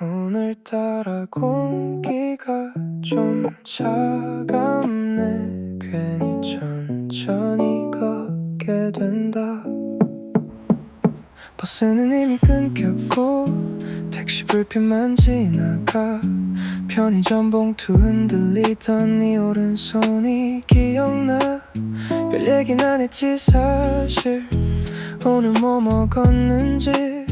오늘따라 공기가 좀 차갑네. 괜히 천천히 걷게 된다. 버스는 이미 끊겼고 택시 불빛만 지나가. 편의점 봉투 흔들리던 네 오른손이 기억나. 별 얘긴 안 했지 사실. 오늘 뭐 먹었는지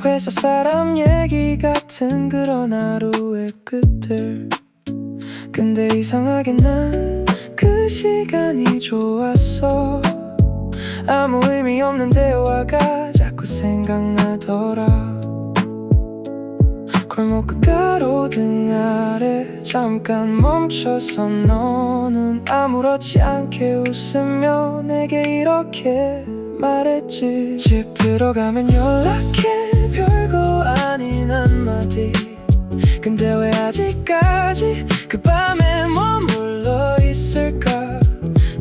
회사 사람 얘기 같은 그런 하루의 끝들. 근데 이상하게 난 그 시간이 좋았어. 아무 의미 없는 대화가 자꾸 생각나더라. 골목 그 가로등 아래 잠깐 멈춰서 너는 아무렇지 않게 웃으며 내게 이렇게 말했지. 집 들어가면 연락해. 별거 아닌 한마디. 근데 왜 아직까지 그 밤에 머물러 있을까?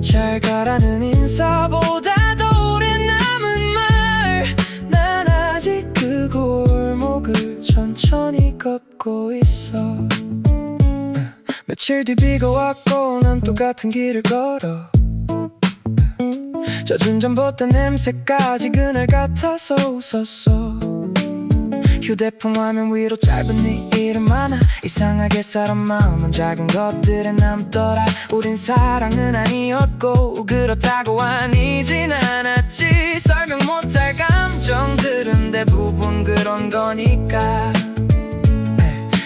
잘 가라는 인사보다 더 오래 남은 말. 난 아직 그 골목을 천천히 걷고 있어. 며칠 뒤 비가 왔고 난 똑같은 길을 걸어. 젖은 잠봇대 냄새까지 그날 같아서 웃었어. 휴대폰 화면 위로 짧은 네 이름 하나. 이상하게 사람 마음은 작은 것들에 남더라. 우린 사랑은 아니었고 그렇다고 아니진 않았지. 설명 못할 감정들은 대부분 그런 거니까.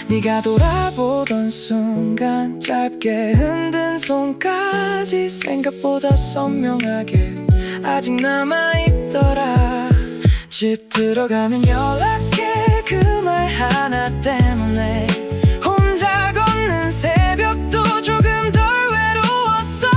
네가 돌아보던 순간 짧게 흔든 손까지 생각보다 선명하게 아직 남아있더라. 집 들어가면 연락해. 그 말 하나 때문에 혼자 걷는 새벽도 조금 덜 외로웠어.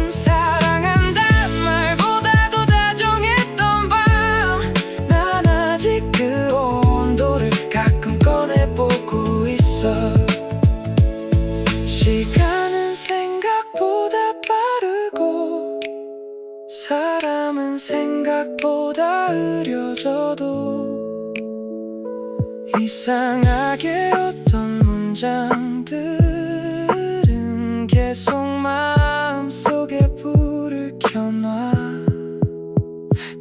사랑한단 말보다도 다정했던 밤. 난 아직 그 온도를 가끔 꺼내보고 있어. 시간은 생각보다 빠르고 사람은 생각보다 느려져도 이상하게 어떤 문장들은 계속 마음속에 불을 켜놔.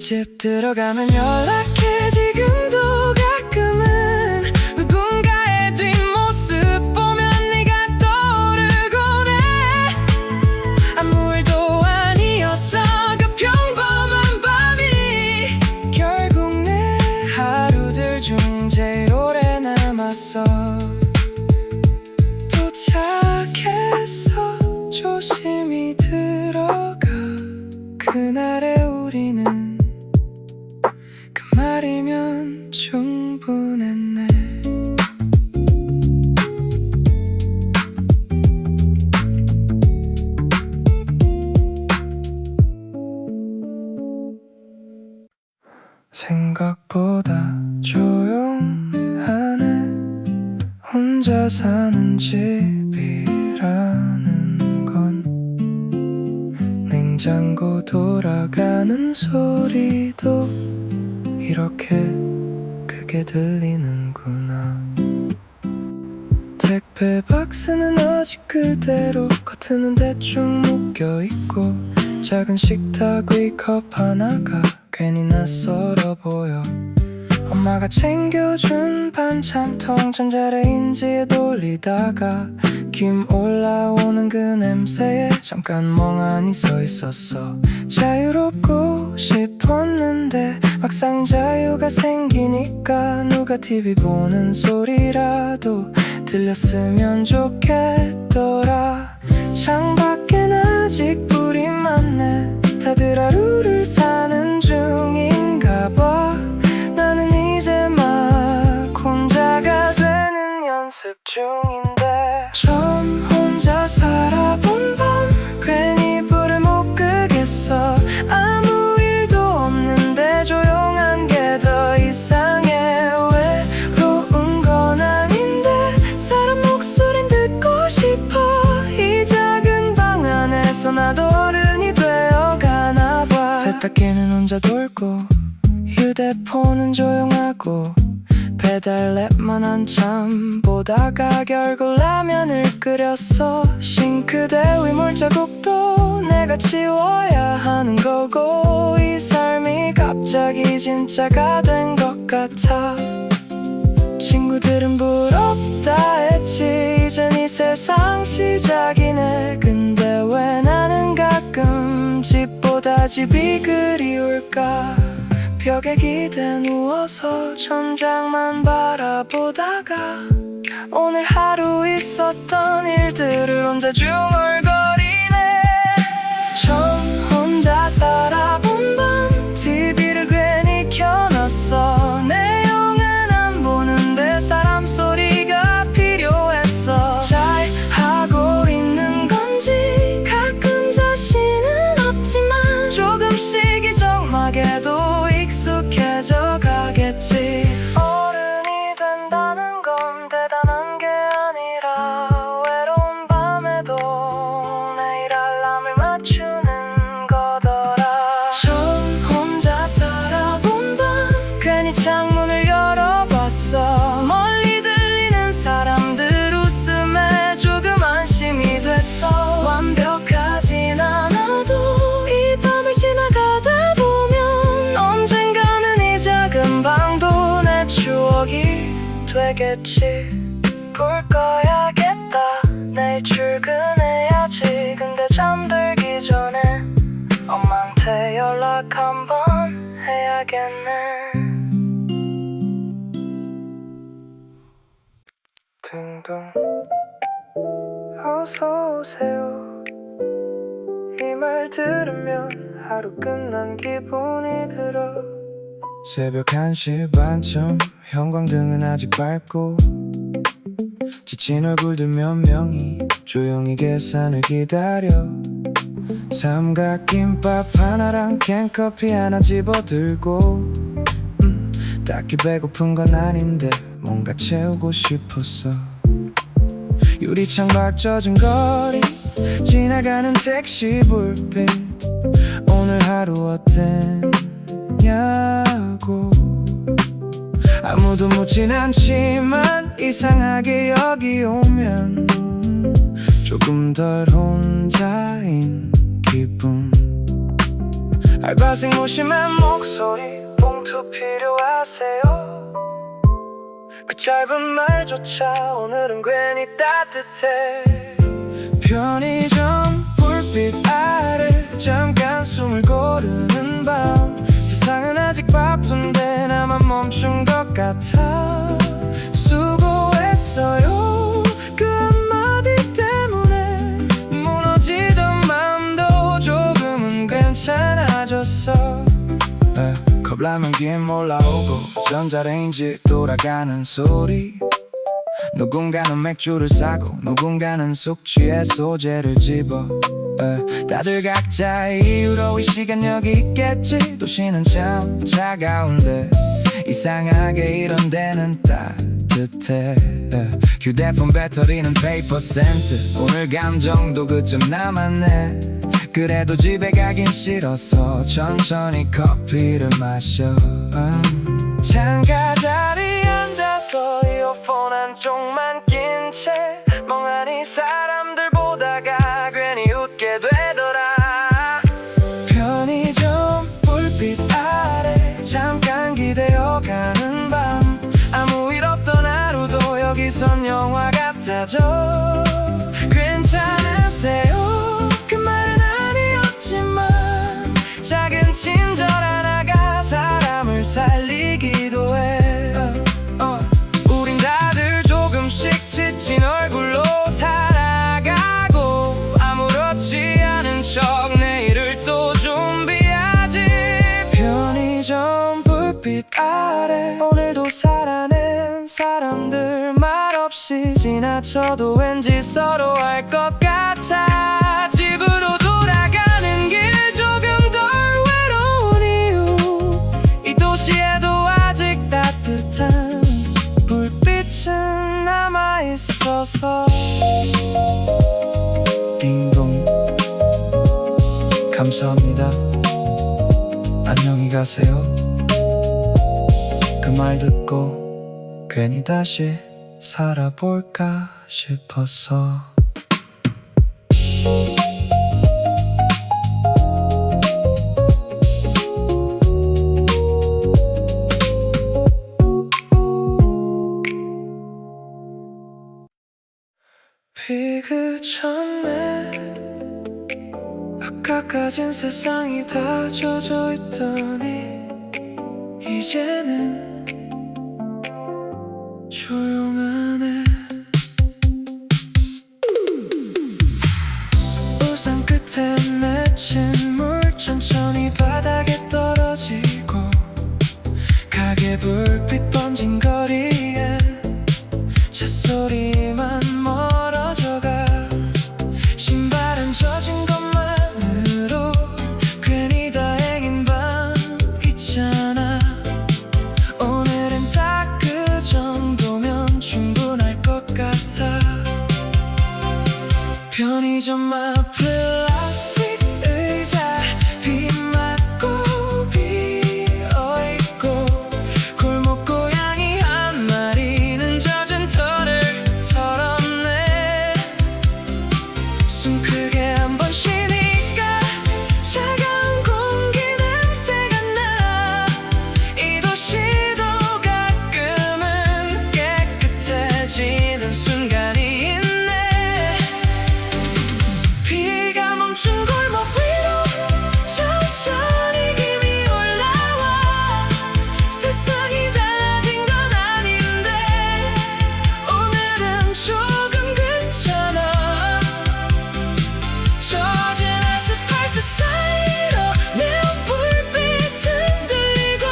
집 들어가면 연락해. 지금도 가끔은 누군가의 뒷모습 보면 네가 떠오르곤 해. 아무 일도 아니었던 그 평범한 밤이 결국 내 하루들 중 제일 오래 남았어. 도착했어. 조심히 들어가. 그날의 우리는 그 말이면 충분했네. 생각보다 조용하네. 혼자 사는 집이라는 건 냉장고 돌아가는 소리도 이렇게 크게 들리는구나. 택배 박스는 아직 그대로. 커튼은 대충 묶여있고 작은 식탁 위 컵 하나가 괜히 낯설어 보여. 엄마가 챙겨준 반찬통 전자레인지에 돌리다가 김 올라오는 그 냄새에 잠깐 멍하니 서 있었어. 자유롭고 싶었는데 막상 자유가 생기니까 누가 TV 보는 소리라도 들렸으면 좋겠더라. 창밖엔 아직 불이 많네. 다들 하루를 사는 중인가 봐. 나는 이제 막 혼자가 되는 연습 중인데. 처음 혼자 살아본 밤 괜히 불을 못 끄겠어. 아무 일도 없는데 조용한 게 더 이상해. 외로운 건 아닌데 사람 목소린 듣고 싶어. 이 작은 방 안에서 나도 어른이 되어가나 봐. 세탁기는 혼자 돌고 휴대폰은 조용하고 기다릴만 한참 보다가 결국 라면을 끓였어. 싱크대 위 물자국도 내가 치워야 하는 거고, 이 삶이 갑자기 진짜가 된 것 같아. 친구들은 부럽다 했지, 이젠 이 세상 시작이네. 근데 왜 나는 가끔 집보다 집이 그리울까. 벽에 기대 누워서 천장만 바라보다가 오늘 하루 있었던 일들을 혼자 중얼거리네. 처음 혼자 살아본 밤 TV를 괜히 켜놨어. 내용은 안 보는데 사람 소리가 필요했어. 잘 하고 있는 건지 가끔 자신은 없지만 조금씩 이정막에도 익숙해져 가겠지. 어른이 된다는 건 대단한 게 아니라 외로운 밤에도 매일 알람을 맞추는 거더라. 처음 혼자 살아본 밤 괜히 창문을 열어봤어. 멀리 들리는 사람들 웃음에 조금 안심이 됐어. 완벽하진 않아도 이 밤을 지나가다 보면 언젠가는 이 작은 방도 내 추억이 되겠지. 불 꺼야겠다, 내일 출근해야지. 근데 잠들기 전에 엄마한테 연락 한번 해야겠네. 딩동 어서오세요. 이 말 들으면 하루 끝난 기분이 들어. 새벽 1시 반쯤 형광등은 아직 밝고 지친 얼굴들 몇 명이 조용히 계산을 기다려. 삼각김밥 하나랑 캔커피 하나 집어들고 딱히 배고픈 건 아닌데 뭔가 채우고 싶었어. 유리창 밖 젖은 거리, 지나가는 택시 불빛, 오늘 하루 어땠냐고. 아무도 묻진 않지만 이상하게 여기 오면 조금 덜 혼자인 기분. 알바생 무심한 목소리, 봉투 필요하세요? 그 짧은 말조차 오늘은 괜히 따뜻해. 편의점 불빛 아래 잠깐 숨을 고르는 밤, 세상은 아직 바쁜데 나만 멈춘 것 같아. 수고했어요 그 한마디 때문에 무너지던 마음도 조금은 괜찮아졌어. 컵라면 김 올라오고 전자레인지 돌아가는 소리, 누군가는 맥주를 사고 누군가는 숙취해 소재를 집어. 다들 각자의 이유로 이 시간 여기 있겠지. 도시는 참 차가운데 이상하게 이런 데는 따뜻해. 휴대폰 배터리는 100%, 오늘 감정도 그쯤 남았네. 그래도 집에 가긴 싫어서 천천히 커피를 마셔. 창가 자리에 앉아서 이어폰 한쪽만 낀 채 멍하니 사람들 보다가 괜히 웃게 되더라. 편의점 불빛 아래 잠깐 기대어가는 밤, 아무 일 없던 하루도 여기선 영화 같아져. 괜찮으세요? 그 말은 아니었지만 작은 친절 하나가 사람을 살리기도 해. 우린 다들 조금씩 지친 얼굴로 살아가고 아무렇지 않은 척 내일을 또 준비하지. 편의점 불빛 아래 오늘도 살아낸 사람들 말없이 지나쳐도 왠지 서로 알 것 같아. 집으로 돌아가는 길 조금 덜 외로운 이유, 이 도시에도 아직 따뜻한 불빛은 남아있어서. 딩동 감사합니다. 안녕히 가세요. 그 말 듣고 괜히 다시 살아볼까 싶어서. 비 그쳤네. 아까까진 세상이 다 젖어 있더니 이제는 조용하네. 우산 끝에 맺힌 물 천천히 바닥에 떨어지고 가게 불빛 번진 거리에 찻소리만 멀어져가. 신발은 젖은 것만으로 괜히 다행인 밤 있잖아. 오늘은 딱 그 정도면 충분할 것 같아. 편의점 앞 플라스틱 의자 비 맞고 비어있고 골목 고양이 한 마리는 젖은 털을 털었네. 숨 크게 한 번 쉬니까 차가운 공기 냄새가 나. 이 도시도 가끔은 깨끗해지는 순간이 있네. 비가 멈춘 골목 위로 천천히 김이 올라와. 세상이 달라진 건 아닌데 오늘은 조금 괜찮아. 젖은 아스팔트 사이로 네온 불빛은 들리고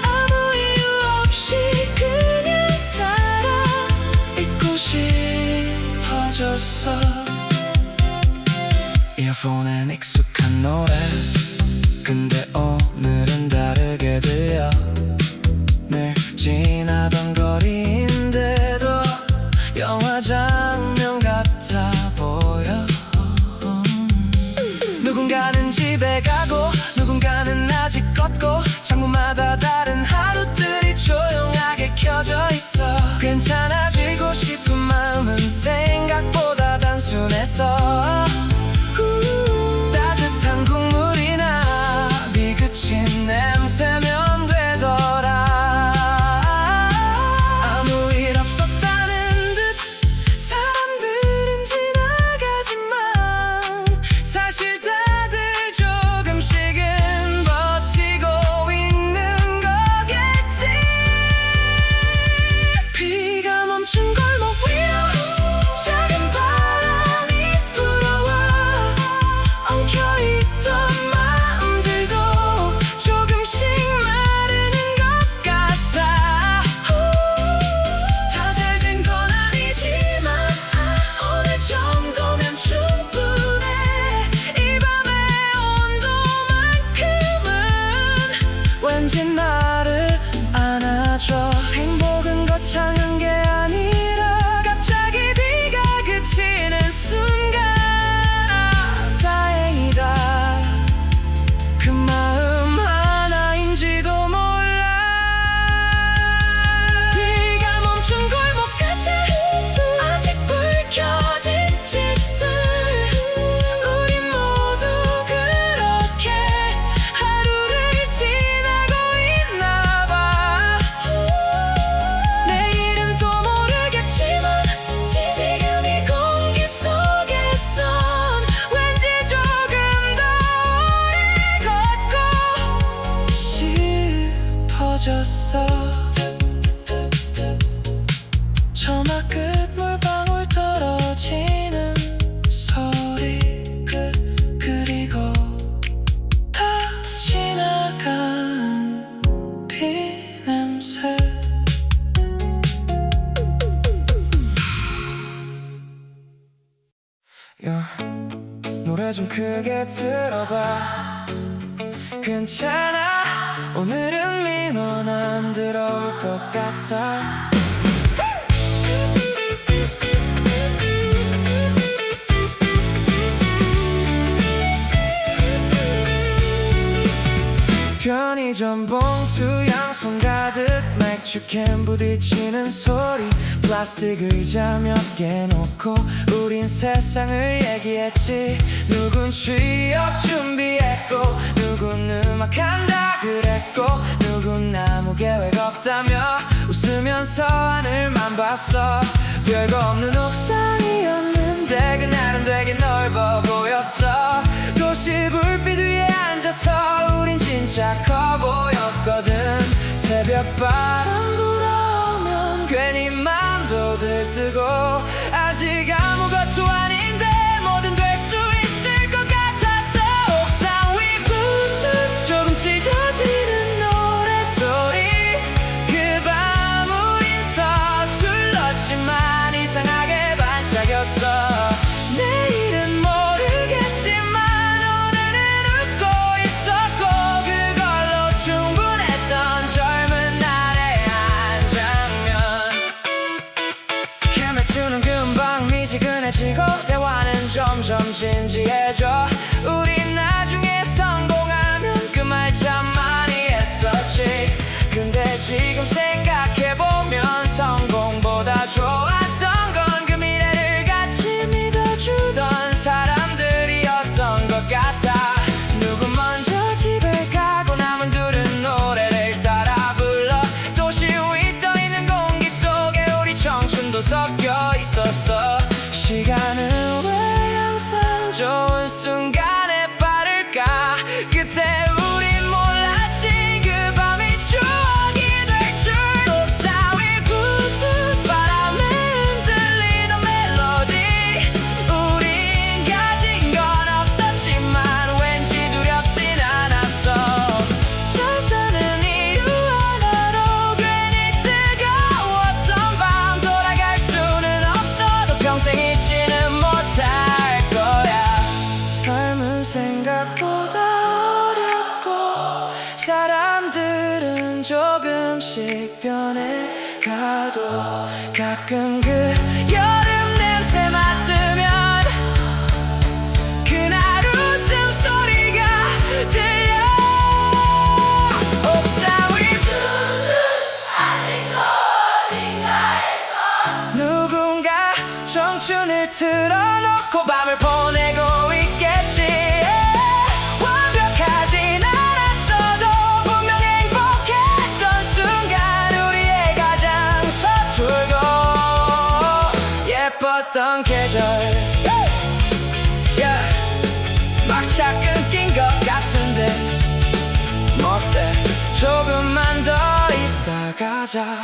아무 이유 없이 그냥 살아있고 싶어졌어. 이어폰엔 익숙한 노래 근데 오늘은 다르게 들려. 늘 지나던 거리인데도 영화 장면 같아 보여. 누군가는 집에 가고 누군가는 아직 걷고 창문마다 다른 하루들이 조용하게 켜져 있어. 괜찮아지고 싶은 마음은 생각보다 단순해서 따뜻한 국물이나 비 그친 냄새면 되더라. 아무 일 없었다는 듯 사람들은 지나가지만 사실 다들 조금씩은 버티고 있는 거겠지. 비가 멈춘 골목 위로 작은 바람이 불어와. 엉켜있던 마음들도 조금씩 마르는 것 같아. 다 잘 된 건 아니지만 오늘 정도면 충분해. 이 밤의 온도만큼은 왠지 나를 안아줘. 행복은 거창한 게 아니라 갑자기 비가 그치는 순간 다행이다. 그 마음 하나인지도 몰라. 비가 멈춘 골목 끝에 아직 불 켜진 집들. 우리 모두 그렇게 하루를 지나고 있나 봐. 내일은 또 모르겠지만 지금 이 공기 속에선 왠지 조금 더 오래 걷고 싶어졌어. 처마 끝 물방울 떨어지는 소리 그리고 다 지나간 비 냄새. 노래 좀 크게 들어봐. 괜찮아 오늘은 민원 안 들어올 것 같아. 편의점 봉투 양손 가득 날 슈캔 부딪히는 소리 플라스틱 의자 몇 개 놓고 우린 세상을 얘기했지. 누군 취업 준비했고 누군 음악한다 그랬고 누군 아무 계획 없다며 웃으면서 하늘만 봤어. 별거 없는 옥상이었는데 그날은 되게 넓어 보였어. 도시 불빛 위에 앉아서 우린 진짜 커 보였거든. 새벽 바람 불어오면 괜히 맘도 들뜨고 아직 아무것도 아닌데 뭐든 될 수 있을 것 같아서 옥상 위 블루투스 조금 찢어지는 노래소리. 그 밤 우린 서툴렀지만 이상하게 반짝였어. 내일은 모르겠지만 오늘은 웃고 있었고 그걸로 충분했던 젊은 날의 한 장면. 케미주는 금방 미지근해지고 대화는 점점 진지해져. 우린 나중에 성공하면 그 말 참 많이 했었지. 근데 지금 생각해보면 성공보다 좋았던 건 그 미래를 같이 믿어주던 사람들이었던 것 같아. 누구 먼저 집에 가고 남은 둘은 노래를 따라 불러. 도시 위 떠있는 공기 속에 우리 청춘도 섞여 있었어. 시간은 왜 항상 좋은 순간에 빠를까. 그때 우린 몰랐지 그 밤이 추억이 될 줄. 옥상 위 블루투스 바람에 흔들리던 멜로디. 우린 가진 건 없었지만 왠지 두렵진 않았어. 짧다는 이유 하나로 괜히 뜨거웠던 밤. 돌아갈 수는 없어도 평생 잊지는 못할 거야. 삶은 생각보다 어렵고 사람들은 조금씩 변해가도 가끔 그 여름 냄새 맡으면 그날 웃음소리가 들려. 옥상 위 누군가 청춘을 틀어놓고 밤을 보내고 있겠지. 완벽하진 않았어도 분명 행복했던 순간 우리의 가장 서툴고 예뻤던 계절. 막차 끊긴 것 같은데 뭐 어때 조금만 더 있다 가자.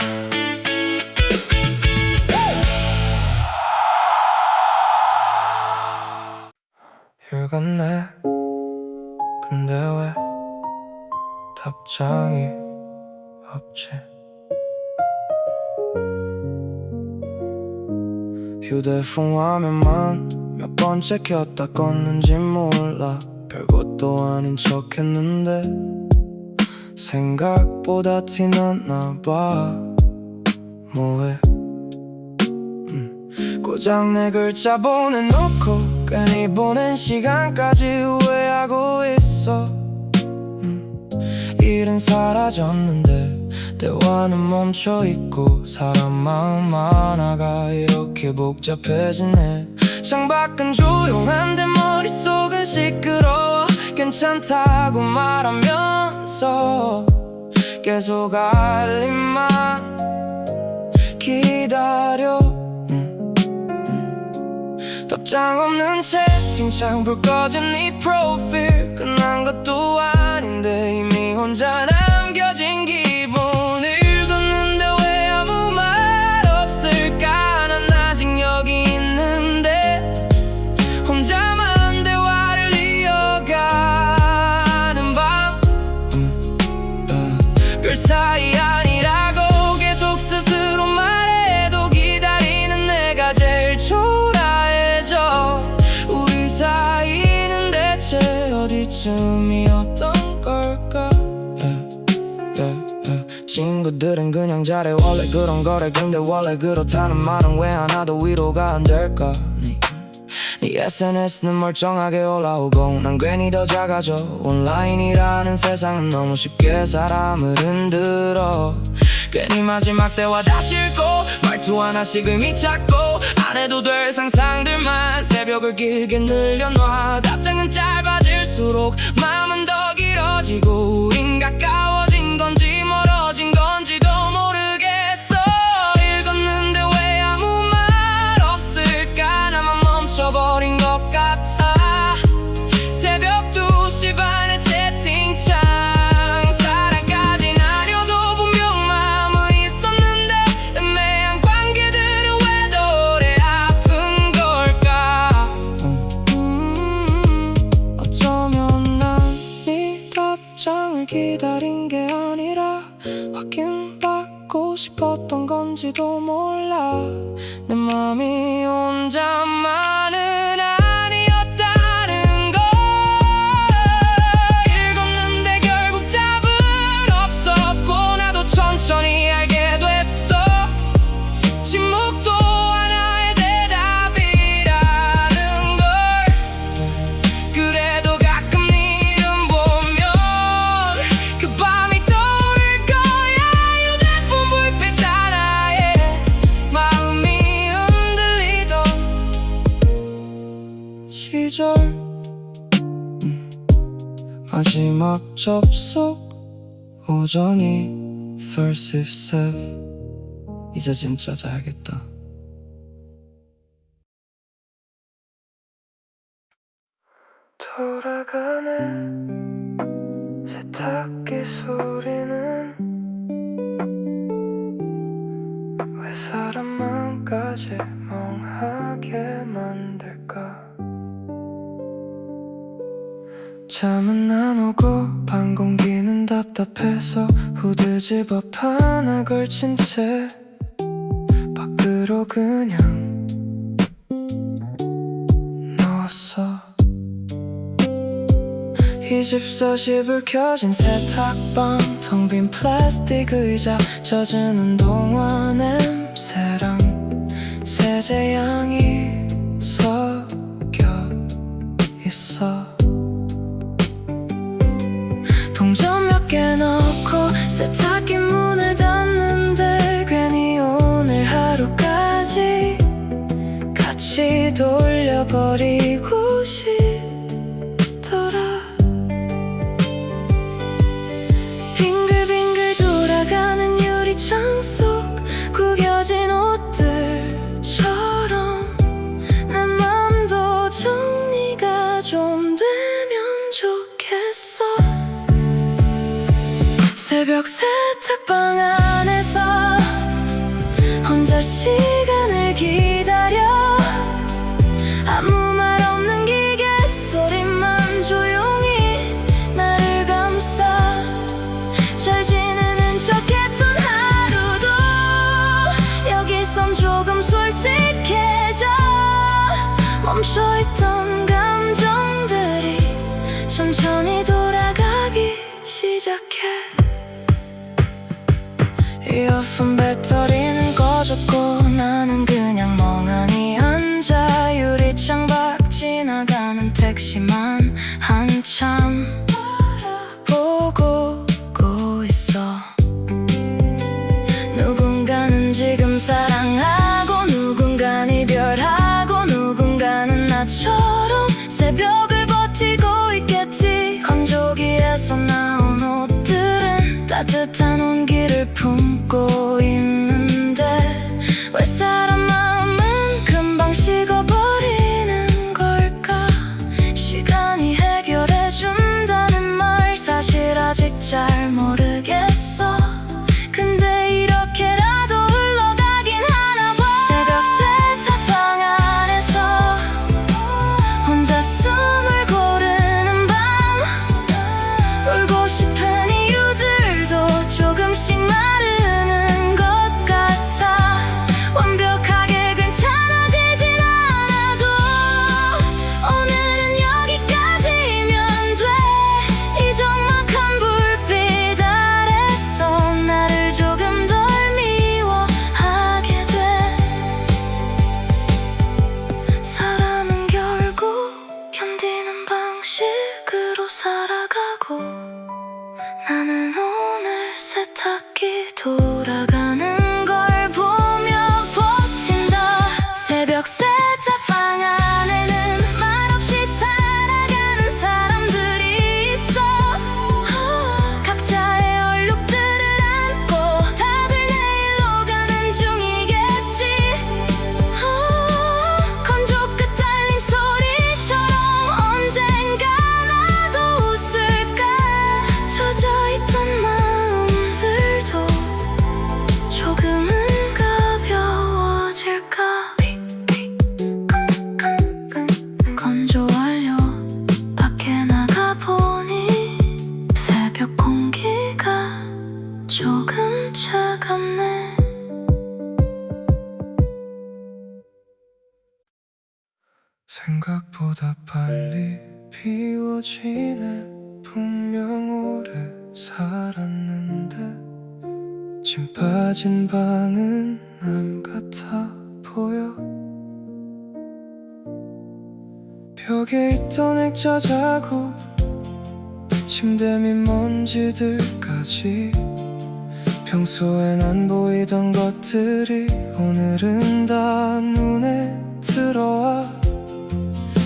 읽었네. 근데 왜 답장이 없지. 휴대폰 화면만 몇 번째 켰다 껐는지 몰라. 별것도 아닌 척 했는데 생각보다 티났나봐. 뭐해 고장 내 글자 보내놓고 괜히 보낸 시간까지 후회하고 있어. 일은 사라졌는데 대화는 멈춰있고 사람 마음 하나가 이렇게 복잡해지네. 창밖은 조용한데 머릿속은 시끄러워. 괜찮다고 말하면서 계속 알림만 기다려. 답장 없는 채팅창 불 꺼진 네 프로필. 끝난 것도 아닌데 이미 혼자 남겨진 기분을 뒀는데 왜 아무 말 없을까. 난 아직 여기 있는데 혼자만 대화를 이어가는 밤. 별 사이 아니라고 계속 스스로 말해도 기다리는 내가 제일 초라해져. 우리 사이는 대체 어디쯤이었던 걸까. 친구들은 그냥 잘해 원래 그런 거래. 근데 원래 그렇다는 말은 왜 하나도 위로가 안 될까. 네 SNS는 멀쩡하게 올라오고 난 괜히 더 작아져. 온라인이라는 세상은 너무 쉽게 사람을 흔들어. 괜히 마지막 대화 다 싫고 말투 하나씩 의미 찾고 안 해도 될 상상들만 새벽을 길게 늘려놔. 답장은 짧아질수록 마음은 더 길어지고 우린 가까워진 건지 멀어진 건지도 모르겠어. 읽었는데 왜 아무 말 없을까. 나만 멈춰버린 것 같아. 새벽 2시 반에 채팅창 사랑까진 아려도 분명 마음은 있었는데 애매한 관계들은 왜 도래 아픈 걸까. 어쩌면 난 네 답장을 기다린 게 아니라 확인받고 싶었던 건지도 몰라. 내 맘이 혼자만은 아니었다는 걸 읽었는데 결국 답은 없었고 나도 천천히 알게 됐어. 침묵도 하나의 대답이라는 걸. 그래도 가끔 네 이름 보면 그 밤이 떠오를 거야. 휴대폰 불빛 하나에 마음이 흔들리던 시절. 마지막 접속 오전이 37. 이제 진짜 자야겠다. 돌아가는 세탁기 소리는 왜 사람 마음까지 멍하게 만들까. 잠은 안 오고 방 공기는 답답해서 후드 집어 하나 걸친 채 밖으로 그냥 나왔어. 24시불 켜진 세탁방 텅 빈 플라스틱 의자 젖은 운동화 냄새랑 세제 향이 섞여 있어. 동전 몇 개 넣고 세탁기 문을 닫는데 괜히 오늘 하루까지 같이 돌려버리고 싶더라. 빙글빙글 돌아가는 유리창 속 구겨진 옷들처럼 내 맘도 정리가 좀 되면 좋겠어. 새벽 세탁방 안에서 혼자 시간을 기다려. 아무 말 없는 기계 소리만 조용히 나를 감싸. 잘 지내는 척했던 하루도 여기선 조금 솔직해져. 멈춰있던 감정들이 천천히 돌아가기 시작해. 이어폰 배터리는 꺼졌고 나는 그냥 멍하니 앉아 유리창 밖 지나가는 택시만 한참 보고 있어. 누군가는 지금 사랑하고 누군가는 이별하고 누군가는 나처럼 새벽을 버티고 있겠지. 건조기에서 나온 옷들은 따뜻한 온기를 품고 있는데 왜 사람 마음은 금방 식어버리는 걸까. 시간이 해결해준다는 말 사실 아직 잘 모르겠어. 근데 이렇게라도 흘러가긴 하나 봐. 새벽 세탁방 안에서 혼자 숨을 고르는 밤 울고 싶은 이유들도 조금씩 마르는 생각보다 빨리 비워지네. 분명 오래 살았는데 진 빠진 방은 남 같아 보여. 벽에 있던 액자 자국, 침대 밑 먼지들까지, 평소엔 안 보이던 것들이 오늘은 다 눈에 들어와.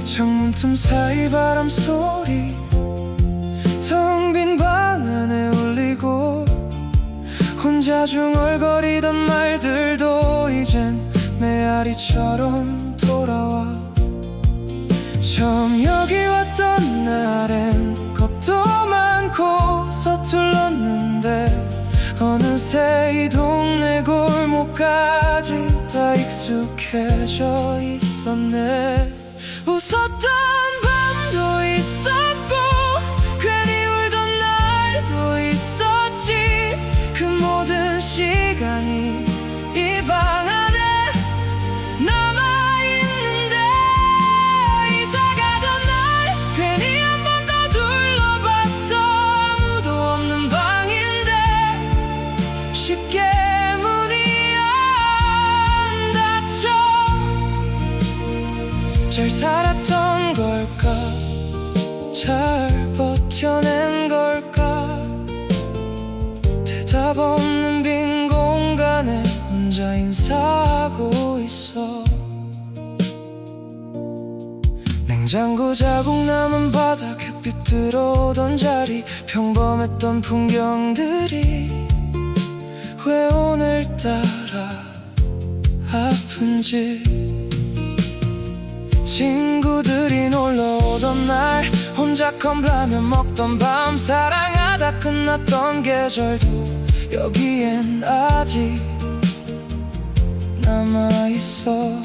창문 틈 사이 바람 소리 텅 빈 방 안에 울리고, 혼자 중얼거리던 말들도 이젠 메아리처럼 돌아와. 처음 여기 왔던 날엔 겁도 많고 서툴렀는데 어느새 이 동네 골목까지 다 익숙해져 있었네. 웃었던 밤도 있었고 괜히 울던 날도 있었지. 그 모든 시간이 이 방 안에 남아있는데, 이사 가던 날 괜히 한 번 더 둘러봤어. 아무도 없는 방인데 쉽게 문이 안 닫혀. 잘 살았던 걸까, 잘 버텨낸 걸까. 대답 없는 빈 공간에 혼자 인사하고 있어. 냉장고 자국 남은 바닥, 햇빛 들어오던 자리, 평범했던 풍경들이 왜 오늘따라 아픈지. 친구들이 놀러오던 날 혼자 컵라면 먹던 밤, 사랑하다 끝났던 계절도 여기엔 아직 남아있어.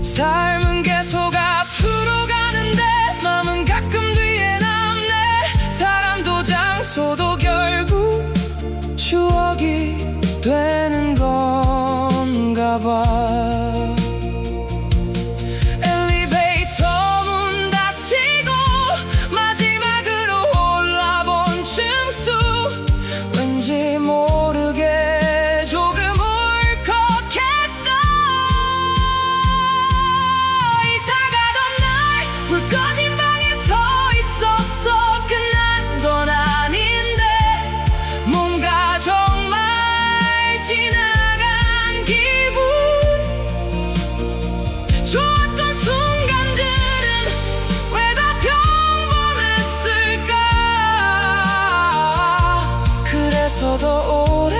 삶은 계속 앞으로 가는데 마음은 가끔 뒤에 남네. 사람도 장소도 결국 추억이 되는 건가 봐. 엘리베이터 문 닫히고 마지막으로 올라본 층수, 왠지 모르게 조금 울컥했어. 이사 가던 날 불 꺼진 방에 서 있었어. 끝난 건 아닌데 뭔가 정말 지나간 기분. 좋았던 순간들은 왜 다 평범했을까. 그래서 더 오래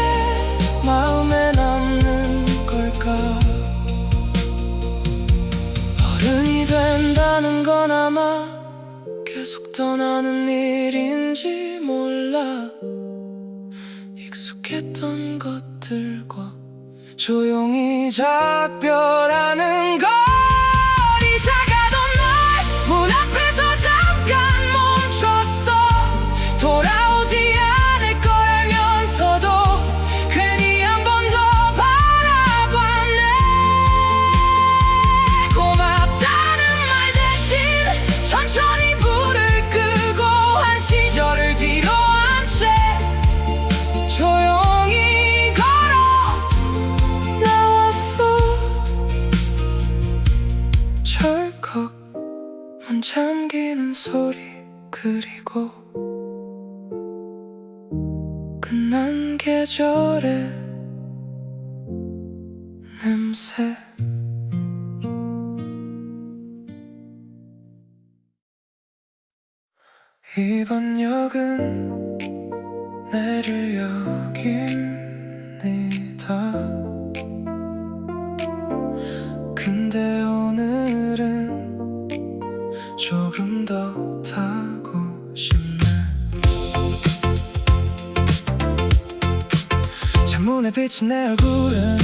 마음에 남는 걸까. 어른이 된다는 건 아마 계속 떠나는 일인지 몰라. 익숙했던 것들과 조용히 작별하는 것. 이사 가던 날 문 앞에서 잠깐 멈췄어. 돌아오지 않을 걸 알면서도 괜히 한 번 더 바라봤네. 고맙다는 말 대신 천천히 불을 끄고 한 시절을 뒤로 한 채 조용히 걸어 나왔어. 철컥 문 잠기는 소리, 그리고 끝난 계절의 냄새. 이번 역은 내릴역입니다. 근데 오늘은 조금 더 타고 싶네. 창문에 비친 내 얼굴은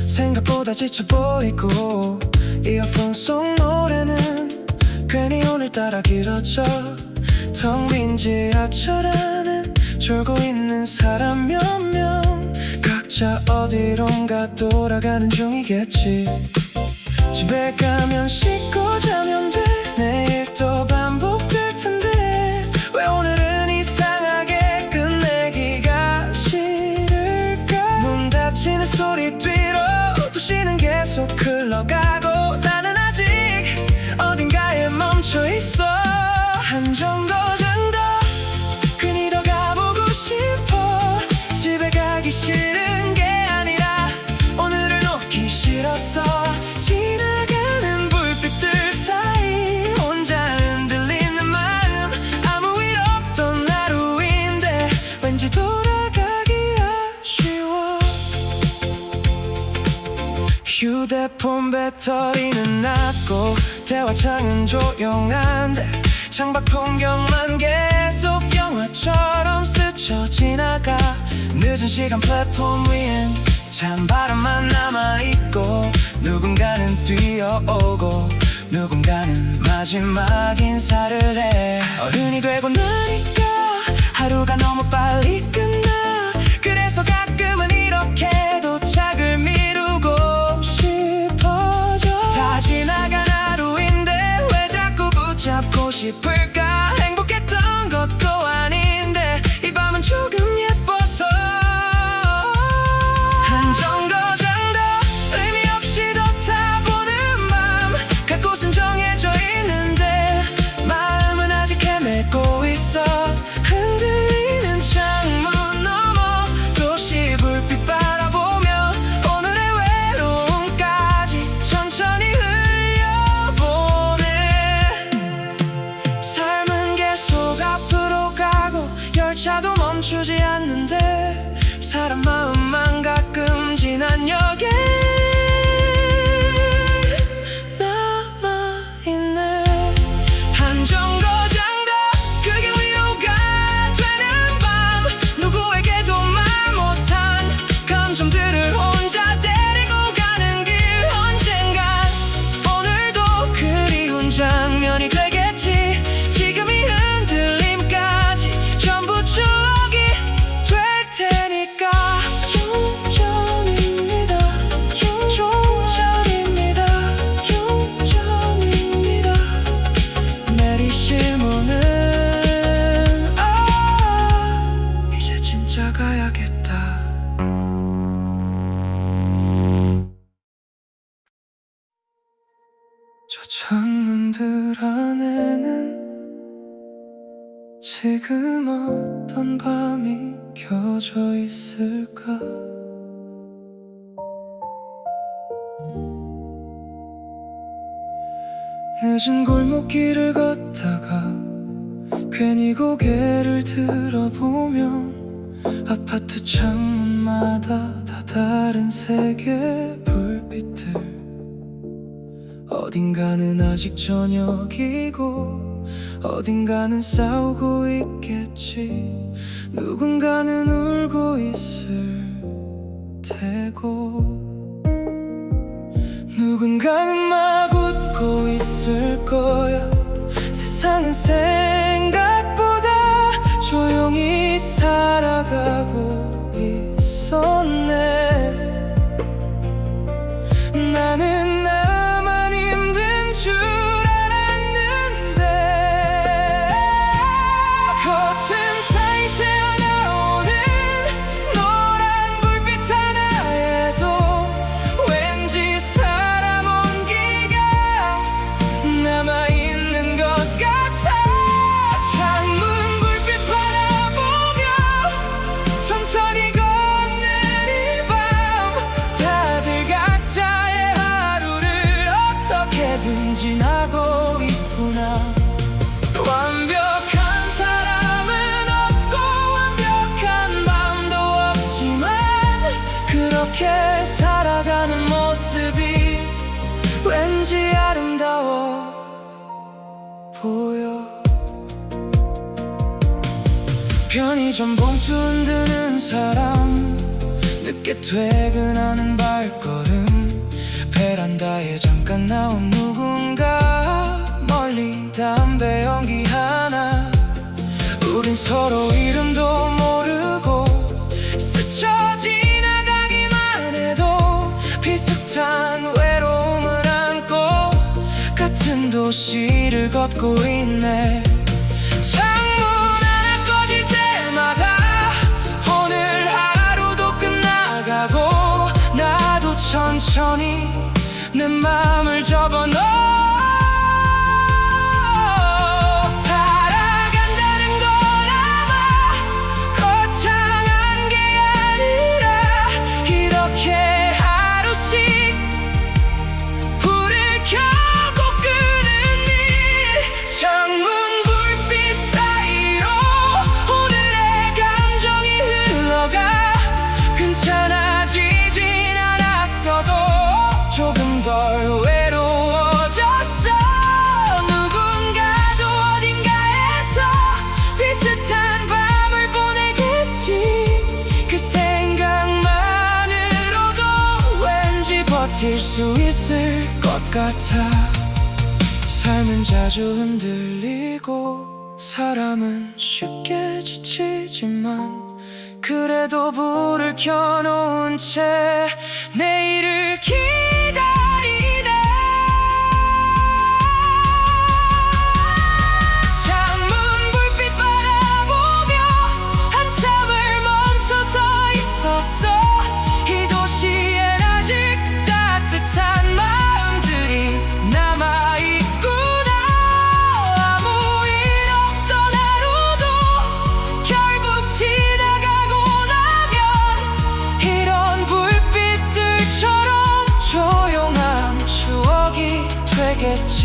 생각보다 지쳐 보이고, 이어폰 속 노래는 괜히 오늘따라 길어져. 텅 빈 지하철 안엔 졸고 있는 사람 몇 명. 기차 어디론가 돌아가는 중이겠지. 집에 가면 씻고 자면 돼. 내일 또 반복될 텐데 왜 오늘은 이상하게 끝내기가 싫을까. 문 닫히는 소리 뒤로 도시는 계속 흘러가고 나는 아직 어딘가에 멈춰있어. 한 정거장 더 괜히 더 가보고 싶어. 집에 가기 싫은 게 아니라 오늘을 놓기 싫었어. 지나가는 불빛들 사이 혼자 흔들리는 마음. 아무 일 없던 하루인데 왠지 돌아가기 아쉬워. 휴대폰 배터리는 낮고 대화창은 조용한데 창밖 풍경만 계속 영화처럼 스쳐 지나가. 늦은 시간 플랫폼 위엔 찬바람만 남아있고 누군가는 뛰어오고 누군가는 마지막 인사를 해. 어른이 되고 나니까 하루가 너무 빨리 끝나. 그래서 가끔은 이렇게 도착을 미루고 싶어져. 다 지나간 하루인데 왜 자꾸 붙잡고 싶을까. 행복했던 것도 아닌데 이 밤은 조금 예뻐서. 한 정거장 더 의미 없이 더 타보는 맘. 갈 곳은 정해져 있는데 마음은 아직 헤매고 있어. 흔들리는 창문 너머 도시 불빛 바라보며 오늘의 외로움까지 천천히 흘려보내. 삶은 계속 앞으로 가고 열차도 멈추지 않는데 사람 마음만 가끔 지난 역에 남아있네. 한 정거장 더 그게 위로가 되는 밤. 누구에게도 말 못한 감정들을 혼자 데리고 가는 길. 언젠간 오늘도 그리운 장면이 되겠지. 지금 이 흔들림까지 전부 추억이 될 테니까. 용전입니다. 용전입니다. 용전입니다. 내리실 문은 이제 진짜 가야겠다. 저 창문들 안에는 지금 어떤 밤이 켜져 있을까. 늦은 골목길을 걷다가 괜히 고개를 들어보면 아파트 창문마다 다 다른 색의 불빛들. 어딘가는 아직 저녁이고 어딘가는 싸우고 있겠지. 누군가는 울고 있을 테고 누군가는 막 웃고 있을 거야. 세상은 생각보다 조용히 살아가고 있었네. 나는 나만 힘든 줄 알았는데 겉은 사이 새어나오는 노란 불빛 하나에도 왠지 사람 온기가 남아있는 것 같아. 창문 불빛 바라보며 천천히 걷는 이 밤. 다들 각자의 하루를 어떻게든 지나고 있구나. 완벽한 사람은 없고 완벽한 밤도 없지만 그렇게 살아가는 모습이 왠지 아름다워 보여. 편의점 봉투 흔드는 사람, 늦게 퇴근하는 발걸음, 베란다에 잠깐 나온 누군가, 멀리 담배 연기 하나. 우린 서로 이름도 모르고 스쳐 지나가기 도시를 걷고 있네. 창문 하나 꺼질 때마다 오늘 하루도 끝나가고 나도 천천히 내 맘을 접어넣어. 살아간다는 건 아마 거창한 게 아니라 이렇게 하루씩 불을 켜고 끄는 일. 창문 불빛 사이로 오늘의 감정이 흘러가. 괜찮아지진 않았어도 조금 덜 외로워졌어. 누군가도 어딘가에서 비슷한 밤을 보내겠지. 그 생각만으로도 왠지 버틸 수 있을 것 같아. 삶은 자주 흔들리고 사람은 쉽게 지치지만 그래도 불을 켜놓은 채 내일을 기다리네. 창문 불빛 바라보며 한참을 멈춰서 있었어. 이 도시엔 아직 따뜻한 마음들이 남아있구나. 아무 일 없던 하루도 결국 지나가고 나면 이런 불빛들처럼 조용한 추억이 되겠지.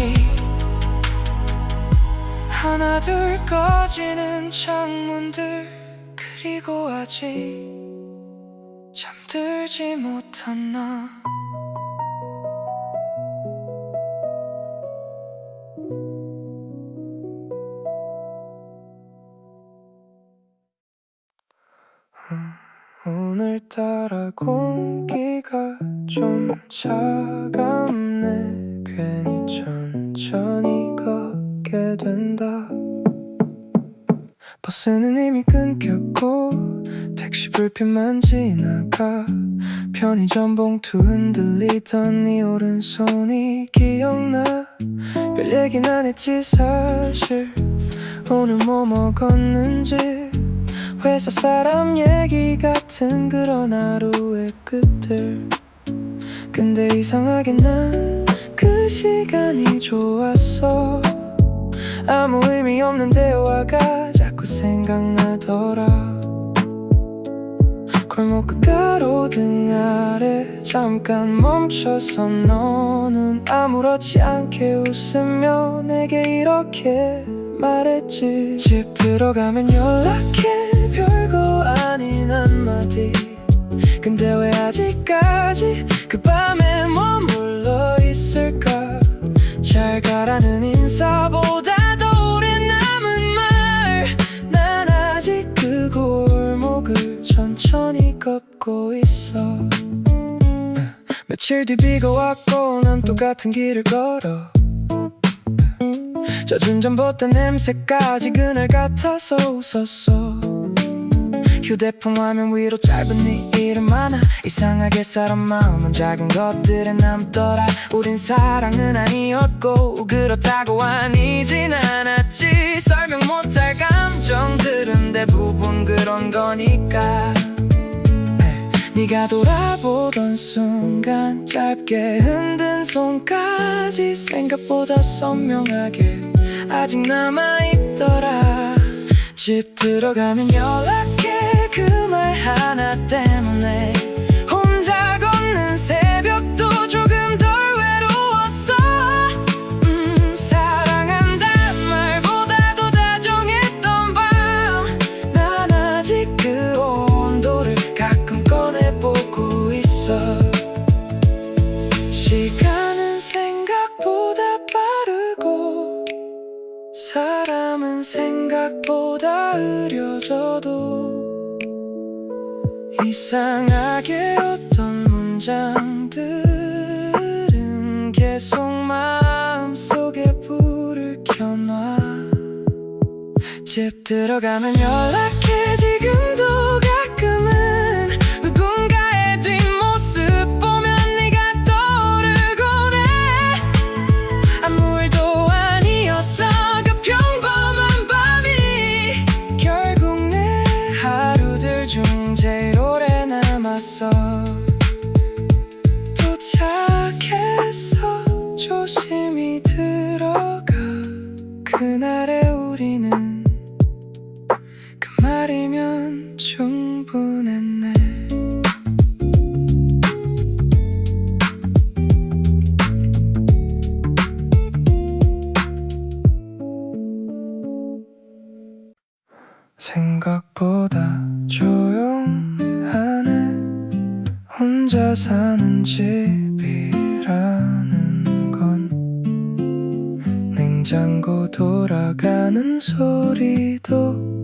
하나 둘 꺼지는 창문들, 그리고 아직 잠들지 못한 나. 오늘따라 공기가 좀 차갑네. 괜히 천천히 걷게 된다. 버스는 이미 끊겼고 택시 불빛만 지나가. 편의점 봉투 흔들리던 네 오른손이 기억나. 별 얘긴 안 했지 사실. 오늘 뭐 먹었는지 회사 사람 얘기 같은 그런 하루의 끝들. 근데 이상하게 난 그 시간이 좋았어. 아무 의미 없는 대화가 자꾸 생각나더라. 골목 그 가로등 아래 잠깐 멈춰서 너는 아무렇지 않게 웃으며 내게 이렇게 말했지. 집 들어가면 연락해. 별거 아닌 한마디. 근데 왜 아직까지 그 밤에 머물러 있을까. 잘 가라는 인사보다 더 오래 남은 말. 난 아직 그 골목을 천천히 걷고 있어. 며칠 뒤 비가 왔고 난 똑같은 길을 걸어. 젖은 잠봇대 냄새까지 그날 같아서 웃었어. 휴대폰 화면 위로 짧은 네 이름 하나. 이상하게 사람 마음은 작은 것들에 남더라. 우린 사랑은 아니었고 그렇다고 아니진 않았지. 설명 못할 감정들은 대부분 그런 거니까. 네가 돌아보던 순간 짧게 흔든 손까지 생각보다 선명하게 아직 남아있더라. 집 들어가면 연락해. 그 말 하나 때문에 혼자 걷는 새벽도 조금 덜 외로웠어. 사랑한단 말보다도 다정했던 밤. 난 아직 그 온도를 가끔 꺼내보고 있어. 시간은 생각보다 빠르고 사람은 생각보다 느려져도 이상하게 어떤 문장들은 계속 마음속에 불을 켜놔. 집 들어가면 연락해. 지금도 가끔은 누군가의 뒷모습 보면 네가 떠오르곤 해. 아무 일도 도착해서 조심히 들어가. 그날의 우리는 그 말이면 충분했네. 생각보다 조용하네. 혼자 사는 집이라는 건 냉장고 돌아가는 소리도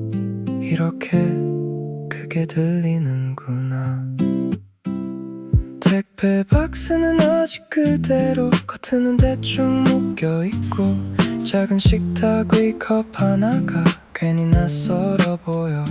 이렇게 크게 들리는구나. 택배 박스는 아직 그대로, 겉은 대충 묶여있고 작은 식탁 위 컵 하나가 괜히 낯설어 보여.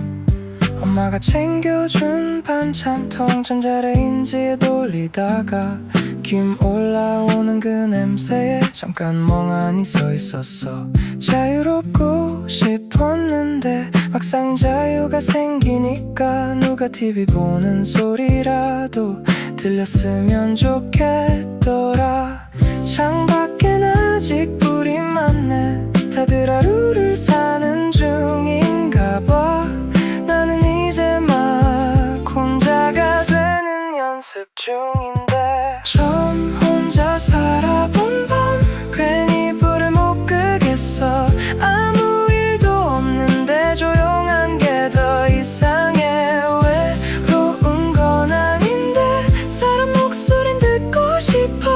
엄마가 챙겨준 반찬통 전자레인지에 돌리다가 김 올라오는 그 냄새에 잠깐 멍하니 서 있었어. 자유롭고 싶었는데 막상 자유가 생기니까 누가 TV 보는 소리라도 들렸으면 좋겠더라. 창밖엔 아직 불이 많네. 다들 하루를 사는 중인가 봐. 나는 이제 막 혼자가 되는 연습 중인데. 처음 혼자 살아본 밤 괜히 불을 못 끄겠어. 아무 일도 없는데 조용한 게 더 이상해. 외로운 건 아닌데 사람 목소린 듣고 싶어.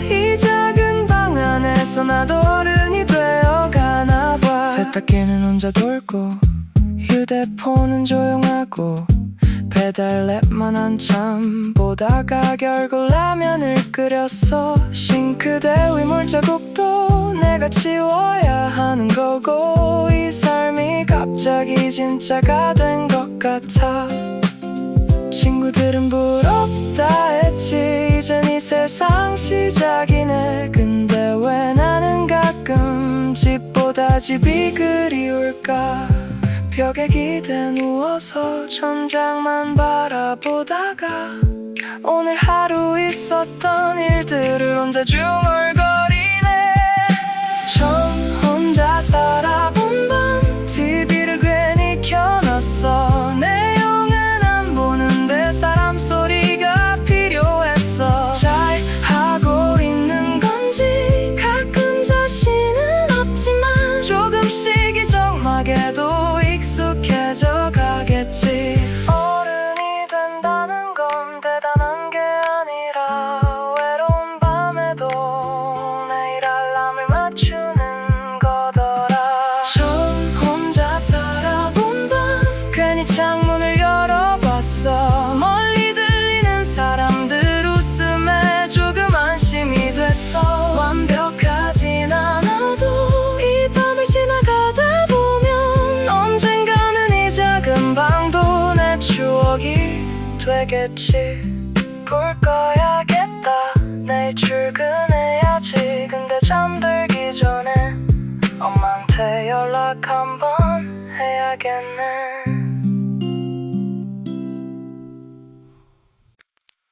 이 작은 방 안에서 나도 어른이 되어가나 봐. 세탁기는 혼자 돌고 휴대폰은 조용하고 배달앱만 한참 보다가 결국 라면을 끓였어. 싱크대 위 물자국도 내가 치워야 하는 거고 이 삶이 갑자기 진짜가 된 것 같아. 친구들은 부럽다 했지. 이젠 이 세상 시작이네. 근데 왜 나는 가끔 집보다 집이 그리울까. 벽에 기대 누워서 천장만 바라보다가 오늘 하루 있었던 일들을 혼자 중얼거리네. 처음 혼자 살아본 밤 TV를 괜히 켜놨어. 내용은 안 보는데 사람 소리가 필요했어. 잘 하고 있는 건지 가끔 자신은 없지만 조금씩 이정막에도 익숙해져 가겠지. 어른이 된다는 건 대단한 게 아니라 외로운 밤에도 매일 알람을 맞추는 거더라. 처음 혼자 살아본 밤 괜히 창문을 열어봤어. 멀리 들리는 사람들 웃음에 조금 안심이 됐어. 완벽하진 않아도 이 밤을 지나가다 보면 언젠가는 이 작은 방도 내 추억이 되겠지. 불 꺼야겠다. 내일 출근해야지. 근데 잠들기 전에 엄마한테 연락 한번 해야겠네.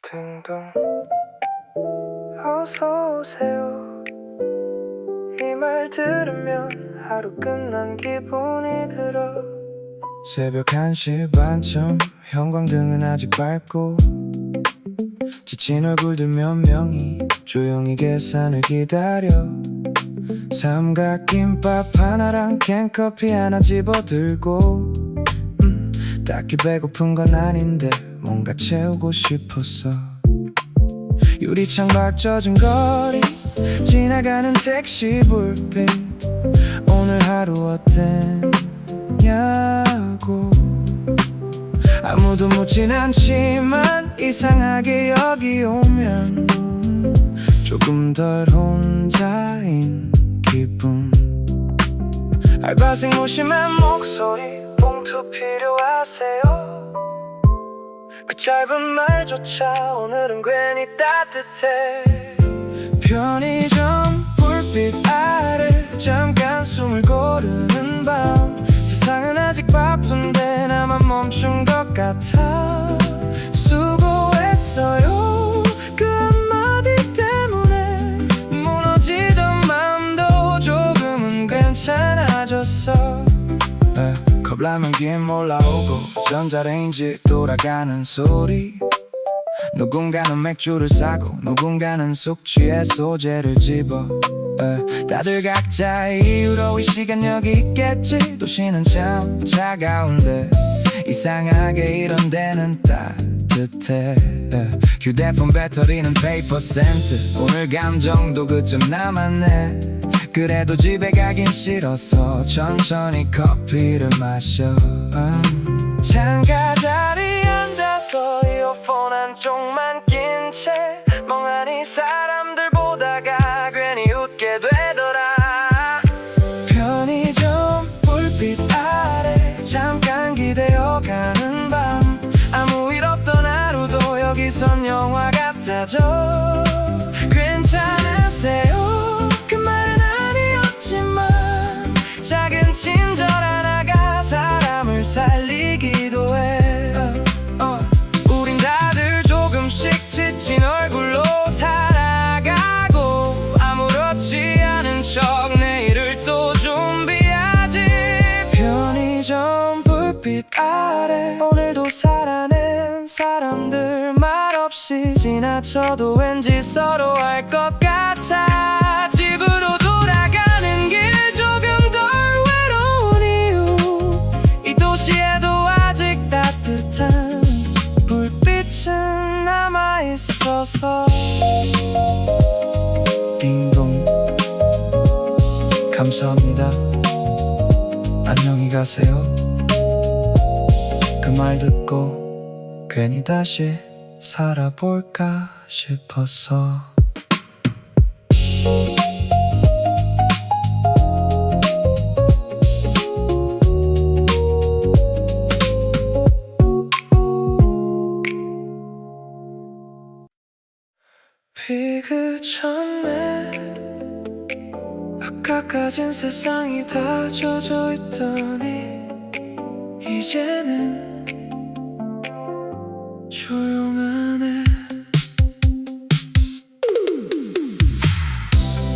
등등 어서오세요. 이 말 들으면 하루 끝난 기분이 들어. 새벽 1시 반쯤 형광등은 아직 밝고 지친 얼굴들 몇 명이 조용히 계산을 기다려. 삼각김밥 하나랑 캔커피 하나 집어들고 딱히 배고픈 건 아닌데 뭔가 채우고 싶었어. 유리창 밖 젖은 거리 지나가는 택시 불빛 오늘 하루 어땠냐고. 아무도 묻진 않지만 이상하게 여기 오면 조금 덜 혼자인 기분. 알바생 무심한 목소리 봉투 필요하세요. 그 짧은 말조차 오늘은 괜히 따뜻해. 편의점 불빛 아래 잠깐 숨을 고르는 밤. 세상은 아직 바쁜데 나만 멈춘 것 같아. 수고했어 컵라면 김 올라오고 전자레인지 돌아가는 소리. 누군가는 맥주를 사고 누군가는 숙취해 소재를 집어. 다들 각자의 이유로 이 시간 여기 있겠지. 도시는 참 차가운데 이상하게 이런 데는 따뜻해. 휴대폰 배터리는 페이퍼 센트. 오늘 감정도 그쯤 남았네. 그래도 집에 가긴 싫어서 천천히 커피를 마셔. 창가 자리에 앉아서 이어폰 한쪽만 낀 채 멍하니 사람들 보다가 괜히 웃게 되더라. 편의점 불빛 아래 잠깐 기대어가는 밤. 아무 일 없던 하루도 여기선 영화 같아져. 괜찮으세요? 그 말은 아니었지만 작은 친절 하나가 사람을 살리기도 해. 우린 다들 조금씩 지친 얼굴로 살아가고 아무렇지 않은 척 내일을 또 준비하지. 편의점 불빛 아래 오늘도 살아낸 사람들 말없이 지나쳐도 왠지 서로 알 것 같아. 집으로 돌아가는 길 조금 덜 외로운 이유. 이 도시에도 아직 따뜻한 불빛은 남아있어서. 띵동. 감사합니다. 안녕히 가세요. 그 말 듣고 괜히 다시 살아볼까 싶어서. 비 그쳤네. 아까까진 세상이 다 젖어 있더니 이제는 조용하네.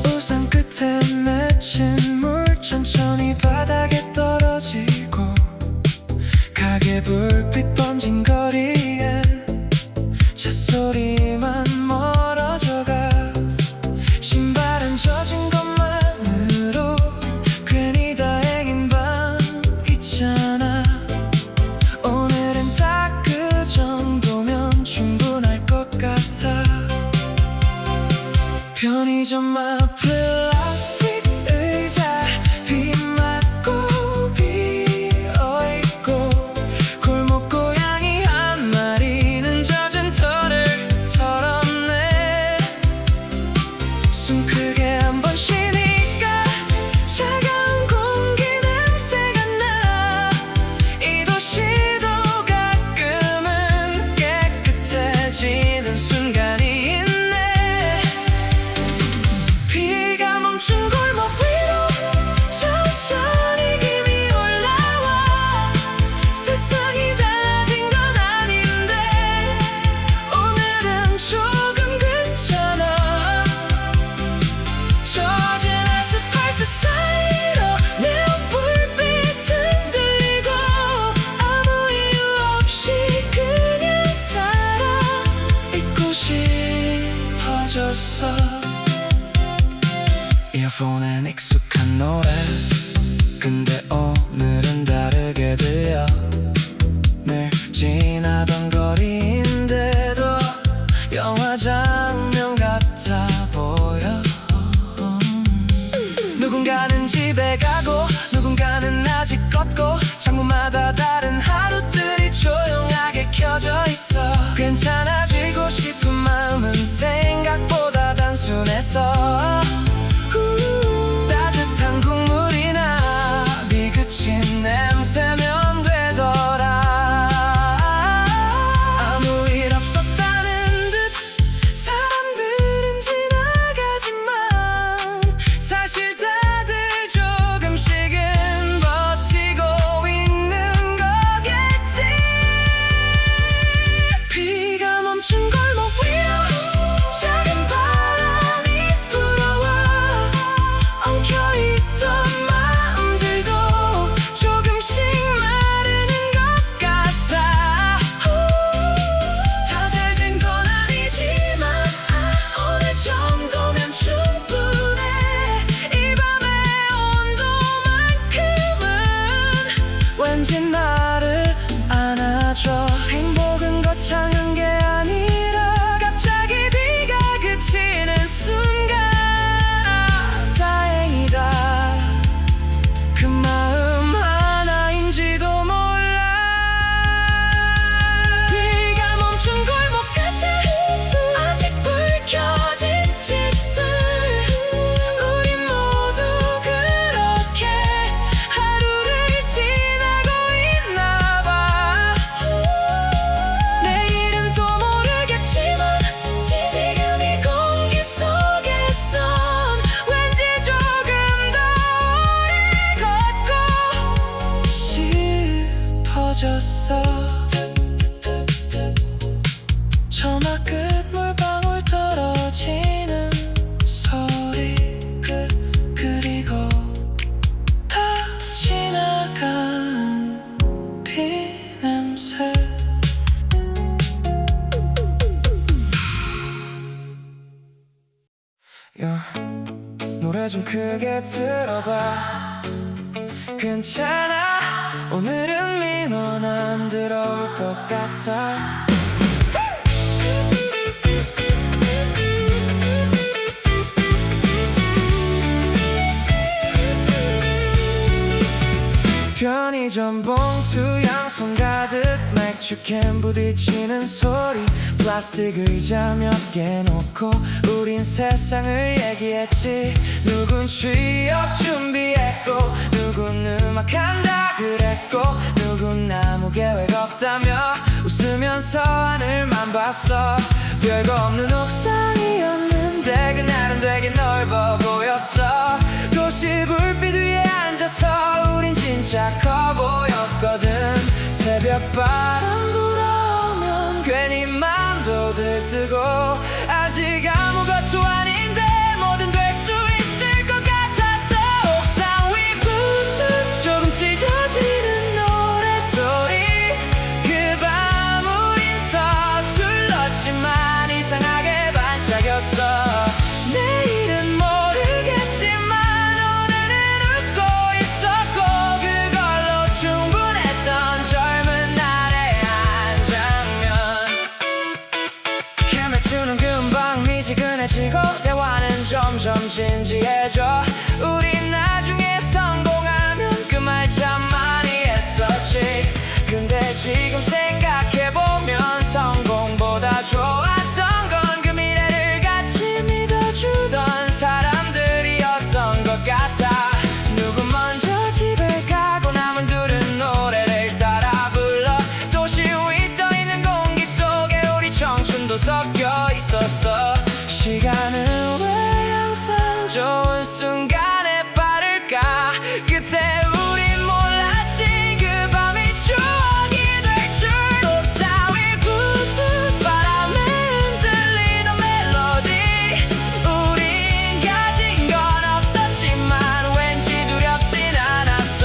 우산 끝에 맺힌 물 천천히 바닥에 떨어지고 가게 불빛 번진 거리에 찻소리만 멀어져가. 신발은 젖은 것만으로 괜히 다행인 밤 있잖아. 오늘은 딱 그 정도면 충분할 것 같아. 편의점 앞 플라스틱 의자 비 맞고 비어있고 골목 고양이 한 마리는 젖은 털을 털었네. 숨 크게 한 번 쉬니까 차가운 공기 냄새가 나. 이 도시도 가끔은 깨끗해지는 순간이 있네. 비가 멈춘 골목 위로 천천히 김이 올라와. 세상이 달라진 건 아닌데 오늘은 조금 괜찮아. 젖은 아스팔트 사이로 네온 불빛 흔들리고 아무 이유 없이 그냥 살아 있고 싶어졌어. 이어폰엔 익숙한 노래 근데 오늘은 다르게 들려. 늘 지나던 거리인데도 영화 장면 같아 보여. 누군가는 집에 가고 누군가는 아직 걷고 창문마다 다른 하루들이 조용하게 켜져 있어. 괜찮아지고 싶은 마음은 생각보다 단순해서 따뜻한 국물이나 비 그친 냄새면 되더라. 아무 일 없었다는 듯 사람들은 지나가지만 사실 다들 조금씩은 버티고 있는 거겠지. 비가 멈춘 골목 위로 작은 바람이 불어와. 노래 좀 크게 들어봐. 괜찮아, 오늘은 민원 안 들어올 것 같아. 편의점 봉투 양손 가득 맥주캔 부딪히는 소리, 플라스틱 의자 몇 개 놓고 우린 세상을 얘기했지. 누군 취업 준비했고 누군 음악한다 그랬고 누군 아무 계획 없다며 웃으면서 하늘만 봤어. 별거 없는 옥상이었는데 그날은 되게 넓어 보였어. 도시 불빛 위에 앉아서 우린 진짜 커 보였거든. 새벽바람 불어오면 괜히 맘도 들뜨고 아직 아무것도 아닌데 뭐든 될 수 있을 것 같아서 옥상 위 블루투스 조금 찢어지는 노래소리. 그 밤 우린 서툴렀지만 이상하게 반짝였어. 내일은 모르겠지만 오늘은 웃고 있었고 그걸로 충분했던 젊은 날의 한 장면. 캠맥주는 금방 미지근해지고 대화는 점점 진지해져. 우린 나중에 성공하면 그 말 참 많이 했었지. 근데 지금 생각해보면 성공보다 좋았던 건 그 미래를 같이 믿어주던 사람들이었던 것 같아. 누구 먼저 집에 가고 남은 둘은 노래를 따라 불러. 도시 위 떠있는 공기 속에 우리 청춘도 섞여 있었어. 시간은 왜 항상 좋은 순간에 빠를까. 그때 우린 몰랐지 그 밤이 추억이 될 줄. 옥상 위 블루투스 바람에 흔들리던 멜로디. 우린 가진 건 없었지만 왠지 두렵진 않았어.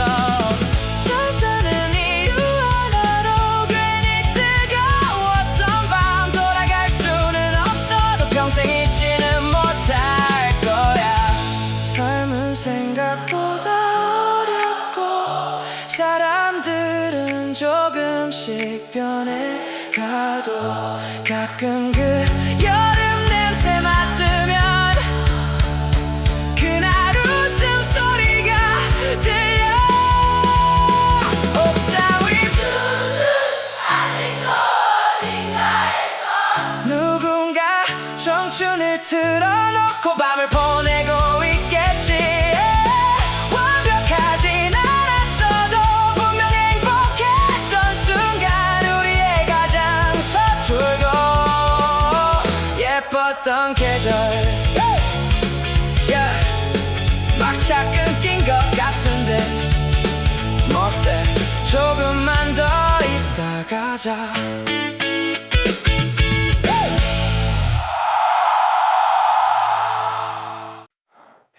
젊다는 이유 하나로 괜히 뜨거웠던 밤. 돌아갈 수는 없어도 평생 잊지는 못할 거야. 삶은 생각보다 어렵고 사람들은 조금씩 변해가도 가끔 그 여름 냄새 맡으면 그날 웃음소리가 들려. 옥상 위 누군가 청춘을 틀어놓고 밤을 보내고 있겠지. 완벽하진 않았어도 분명 행복했던 순간. 우리의 가장 서툴고 예뻤던 계절. 막차 끊긴 것 같은데 뭐 어때 조금만 더 있다 가자.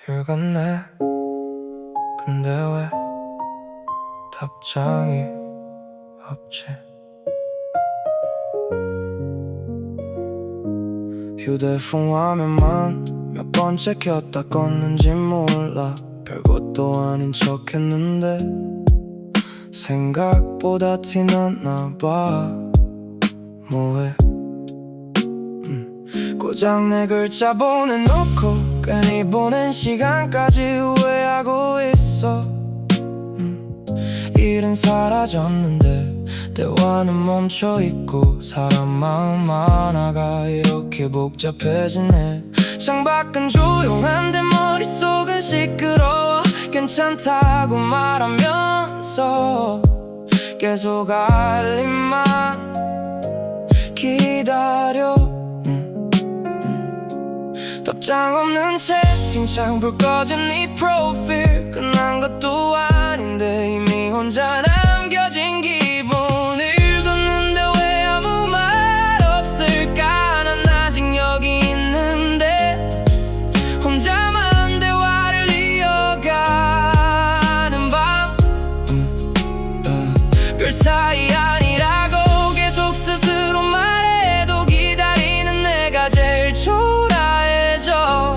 읽었네. 근데 왜 답장이 없지? 휴대폰 화면만 몇 번째 켰다 껐는지 몰라. 별것도 아닌 척 했는데 생각보다 티났나봐. 뭐해? 고장 내 글자 보내놓고 괜히 보낸 시간까지 후회하고 있어. 일은 사라졌는데 대화는 멈춰있고 사람 마음 하나가 이렇게 복잡해지네. 창밖은 조용한데 머릿속은 시끄러워. 괜찮다고 말하면서 계속 알림만 기다려. 답장 없는 채팅창 불 꺼진 네 프로필. 끝난 것도 아닌데 이미 혼자 남겨진 기분을 뒀는데 왜 아무 말 없을까. 난 아직 여기 있는데 혼자만 대화를 이어가는 밤. 별 사이 아니라고 계속 스스로 말해도 기다리는 내가 제일 초라해져.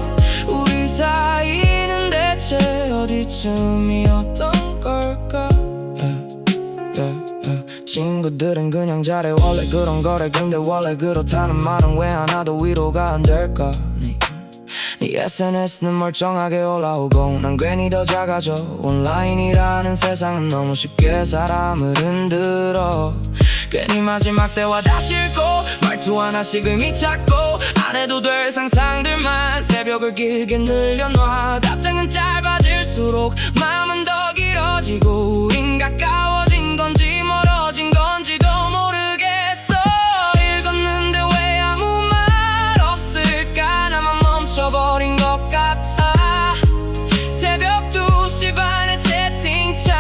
친구들은 그냥 잘해 원래 그런 거래. 근데 원래 그렇다는 말은 왜 하나도 위로가 안 될까? 네 SNS는 멀쩡하게 올라오고 난 괜히 더 작아져. 온라인이라는 세상은 너무 쉽게 사람을 흔들어. 괜히 마지막 대화 다시 읽고 말투 하나씩 의미 찾고 안 해도 될 상상들만 새벽을 길게 늘려놔. 답장은 짧아질수록 마음은 더 길어지고 우린 가까워진 건지 멀어진 건지도 모르겠어. 읽었는데 왜 아무 말 없을까? 나만 멈춰버린 것 같아. 새벽 2시 반에 채팅창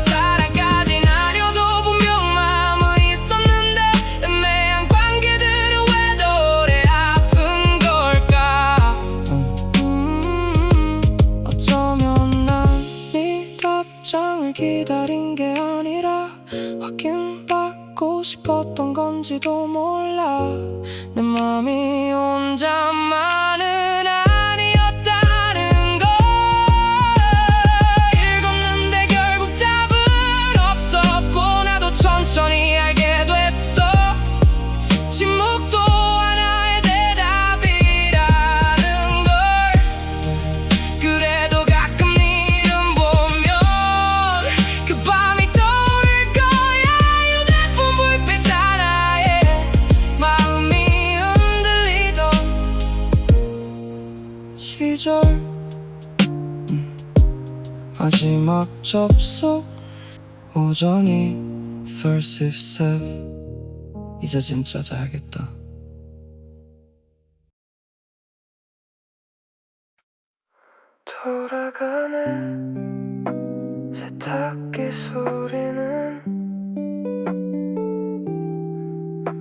사랑까진 아려도 분명 마음은 있었는데 애매한 관계들은 왜 도래 아픈 걸까? 어쩌면 난 네 답장을 기다린 게 아니라 확인받고 싶었던 건지도 몰라. 내 맘이 혼자만은 아니었다는 걸 읽었는데 결국 답은 없었고 나도 천천히 알게 됐어. 침묵도 하나의 대답이라는 걸. 그래도 가끔 네 이름 보면 그 밤이 떠오를 거야. 휴대폰 불빛 하나에 마음이 흔들리던 시절. 마지막 접속 오전이 37. 이제 진짜 자야겠다. 돌아가는 세탁기 소리는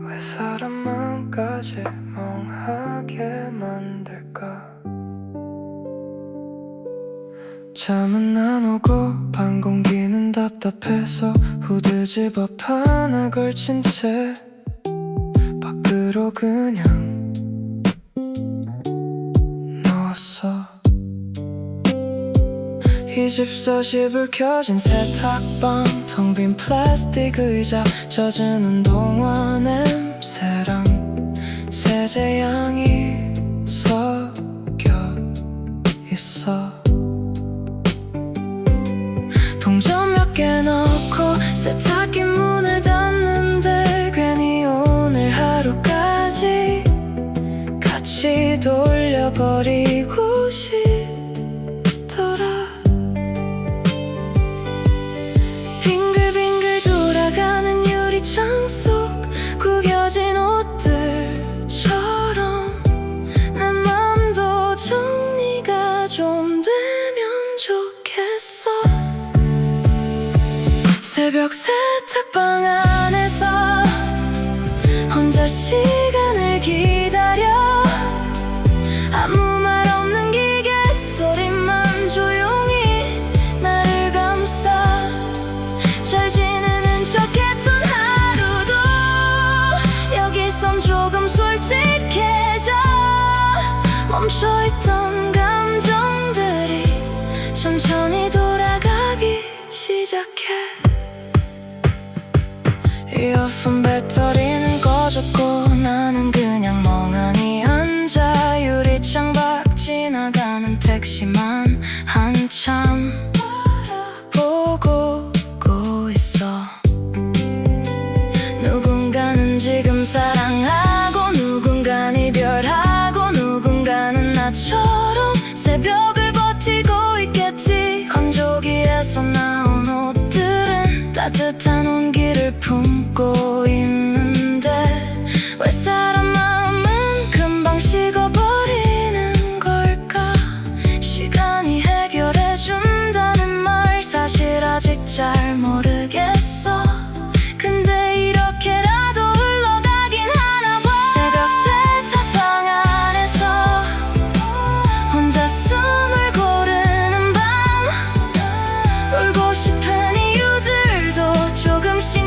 왜 사람 마음까지 멍하게 만들까? 잠은 안 오고 방 공기는 답답해서 후드 집업 하나 걸친 채 밖으로 그냥 나왔어. 24시불 켜진 세탁방 텅 빈 플라스틱 의자 젖은 운동화 냄새랑 세제 향이 섞여 있어. 동전 몇 개 넣고 세탁기 문을 닫는데 괜히 오늘 하루까지 같이 돌려버리고 싶더라. 빙글빙글 돌아가는 유리창 속 구겨진 옷들처럼 내 맘도 정리가 좀 되면 좋겠어. 새벽 세탁방 안에서 혼자 시간을 기다려. 아무 말 없는 기계 소리만 조용히 나를 감싸. 잘 지내는 척했던 하루도 여기선 조금 솔직해져. 멈춰있던 감정들이 천천히 돌아가기 시작해. 이어폰 배터리는 꺼졌고 나는 그냥 멍하니 앉아 유리창 밖 지나가는 택시만 한참 보고 있어. 누군가는 지금 사랑하고 누군가는 이별하고 누군가는 나처럼 새벽을 버티고 있겠지. 건조기에서 나온 옷들은 따뜻한 온기를 품고 있는데 왜 사람 마음은 금방 식어버리는 걸까? 시간이 해결해준다는 말 사실 아직 잘 모르겠어. 근데 이렇게라도 흘러가긴 하나 봐. 새벽 세탁방 안에서 혼자 숨을 고르는 밤 울고 싶은 이유들도 조금씩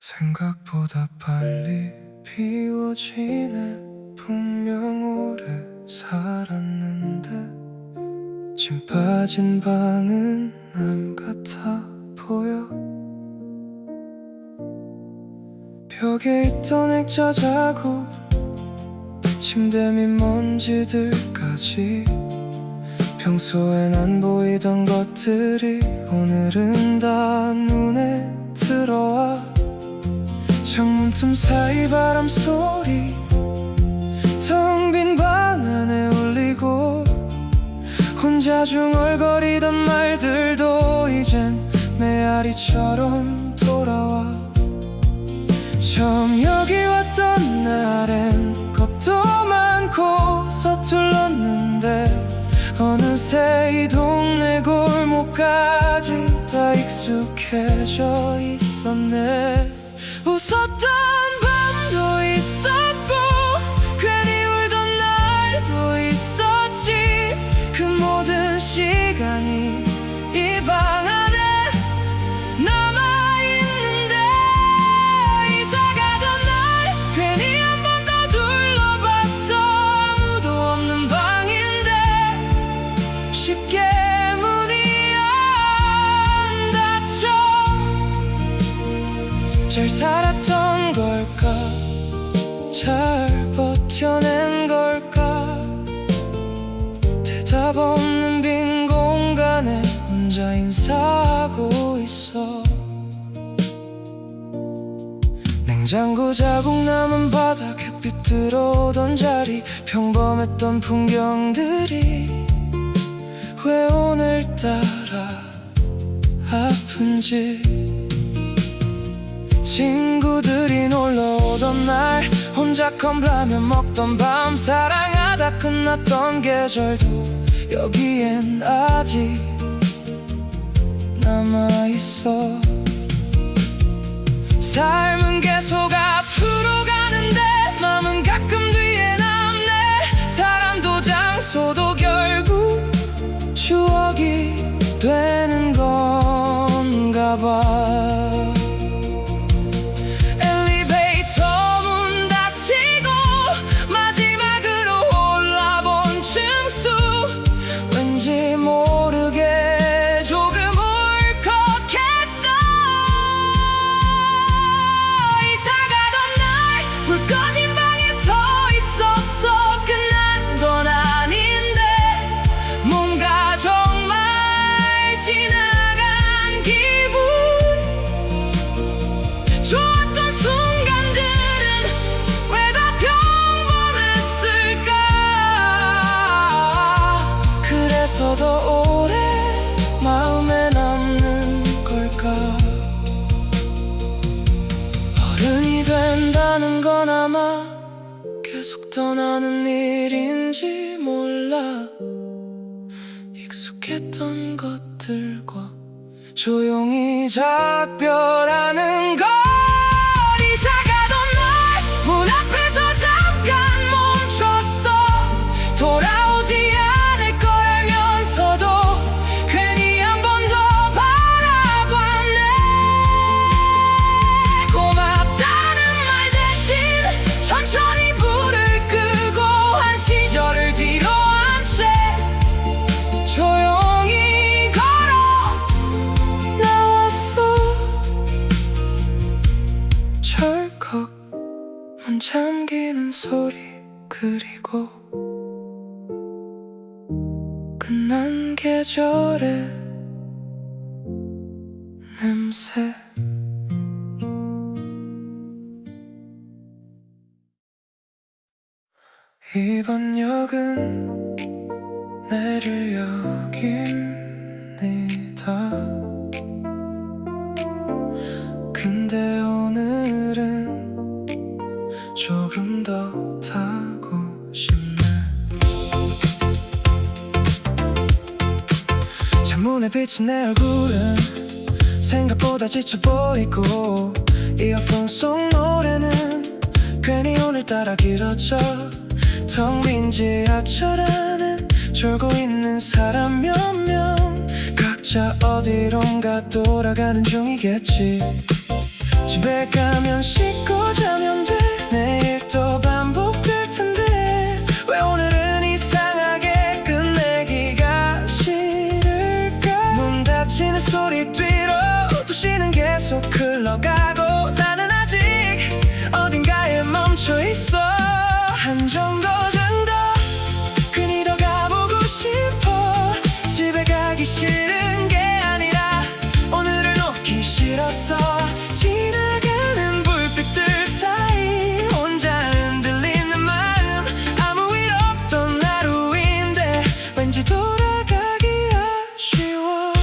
생각보다 빨리 비워지네. 분명 오래 살았는데 진 빠진 방은 남 같아 보여. 벽에 있던 액자 자국, 침대 밑 먼지들까지, 평소엔 안 보이던 것들이 오늘은 다 눈에 들어와. 창문 틈 사이 바람 소리 텅 빈 방 안에 울리고, 혼자 중얼거리던 말들도 이젠 메아리처럼 돌아와. 처음 여기 왔던 날엔 겁도 많고 서툴렀는데 어느새 이 동네 골목까지 다 익숙해져 있었네. 웃었던 밤도 있었고 괜히 울던 날도 있었지. 그 모든 시간이 이 방 안에 남아있는데, 이사 가던 날 괜히 한 번 더 둘러봤어. 아무도 없는 방인데 쉽게 문이 안 닫혀. 잘 살았던 걸까, 잘 버텨낸 걸까. 대답 없는 빈 공간에 혼자 인사하고 있어. 냉장고 자국 남은 바닥, 햇빛 들어오던 자리, 평범했던 풍경들이 왜 오늘따라 아픈지. 친구들이 놀러오던 날 혼자 컵라면 먹던 밤, 사랑하다 끝났던 계절도 여기엔 아직 남아있어. 삶은 계속 앞으로 가는데 마음은 가끔 뒤에 남네. 사람도 장소도 결국 추억이 되는 건가 봐. 엘리베이터 문 닫히고 마지막으로 올라본 층수, 왠지 모르게 조금 울컥했어. 이사 가던 날 불 꺼진 방에 서 있었어. 끝난 건 아닌데 뭔가 정말 지나간 기분. 좋았던 순간들은 왜 다 평범했을까. 그래서 더 오래 마음에 남는 걸까. 어른이 된다는 건 아마 계속 떠나는 일인지 몰라. 익숙했던 것들과 조용히 작별하는 것. 이사 가던 날 문 앞에서 잠깐 멈췄어. 돌아오지 않을 걸 알면서도 괜히 한 번 더 바라고 왔네. 고맙다는 말 대신 천천히 불을 끄고 한 시절을 뒤로 한 채 조용히 걸어 나왔어. 철컥 문 잠기는 소리, 그리고 끝난 계절의 냄새. 이번 역은 내릴 역입니다. 근데 오늘은 조금 더 타고 싶네. 창문에 비친 내 얼굴은 생각보다 지쳐 보이고, 이어폰 속 노래는 괜히 오늘따라 길어져. 텅 빈 지하철 안엔 졸고 있는 사람 몇 명, 각자 어디론가 돌아가는 중이겠지. 집에 가면 씻고 자면 돼. 내일 또 반복될 텐데 왜 오늘은 이상하게 끝내기가 싫을까? 문 닫히는 소리 뒤로 도시는 계속 흘러가고 나는 아직 어딘가에 멈춰있어. 한 정거장 더 괜히 더 가보고 싶어. 집에 가기 싫은 게 아니라 오늘을 놓기 싫었어. 지나가는 불빛들 사이 혼자 흔들리는 마음. 아무 일 없던 하루인데 왠지 돌아가기 아쉬워.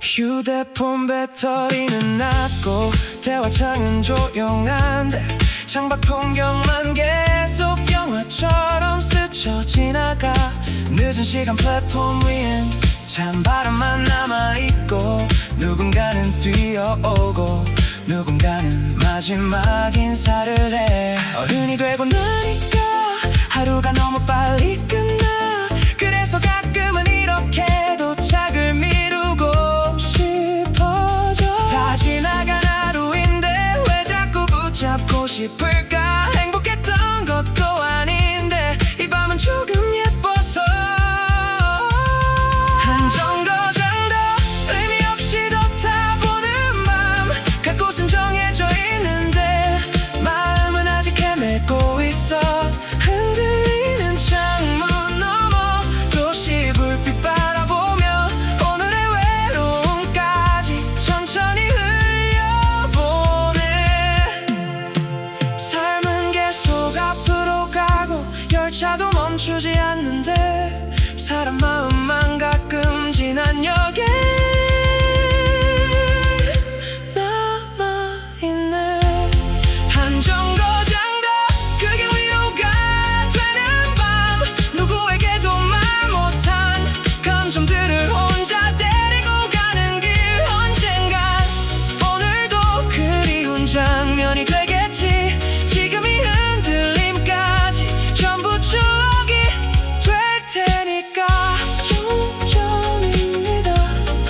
휴대폰 배터리는 낮고 대화창은 조용한데 창밖 풍경만 계속 영화처럼 스쳐 지나가. 늦은 시간 플랫폼 위엔 찬바람만 남아있고 누군가는 뛰어오고 누군가는 마지막 인사를 해. 어른이 되고 나니까 하루가 너무 빨리 끝나. 그래서 가끔은 이렇게 도착을 미루고 싶어져. 다 지나간 하루인데 왜 자꾸 붙잡고 싶을까? 행복했던 것도 아닌데 이 밤은 조금 예뻐서. 한 정거장 더 의미 없이 더 타보는 맘. 갈 곳은 정해져 있는데 마음은 아직 헤매고 있어. 흔들리는 창문 너머 도시 불빛 바라보며 오늘의 외로움까지 천천히 흘려보내. 삶은 계속 앞으로 가고 열차도 멈추지 않는데 사람 마음만 가끔 지난 역에 남아있네. 한 정거장 더 그게 위로가 되는 밤. 누구에게도 말 못한 감정들을 혼자 데리고 가는 길. 언젠간 오늘도 그리운 장면이 되겠지. 지금 이 흔들림까지 전부 추억이 될 테니까. 용전입니다.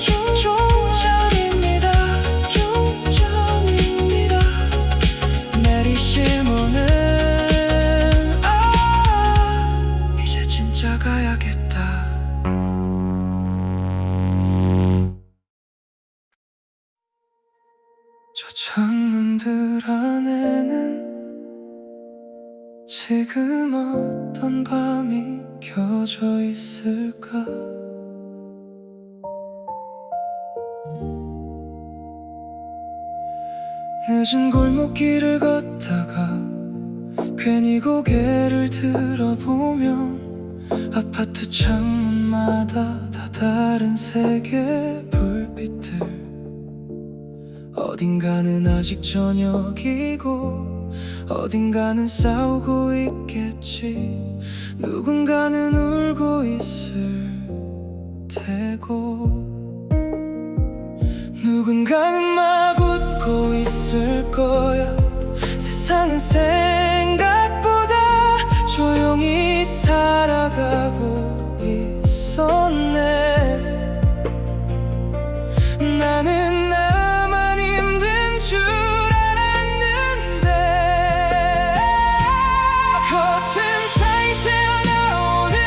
용전입니다. 용전입니다. 내리실 문은 이제 진짜 가야겠다. 저 창문들 안에는 지금 어떤 밤이 켜져 있을까? 늦은 골목길을 걷다가 괜히 고개를 들어보면 아파트 창문마다 다 다른 색의 불빛들. 어딘가는 아직 저녁이고 어딘가는 싸우고 있겠지. 누군가는 울고 있을 테고 누군가는 막 웃고 있을 거야. 세상은 생각보다 조용히 살아가고 있었네. 나는 나만 힘든 줄 알았는데 겉은 사이 새어나오는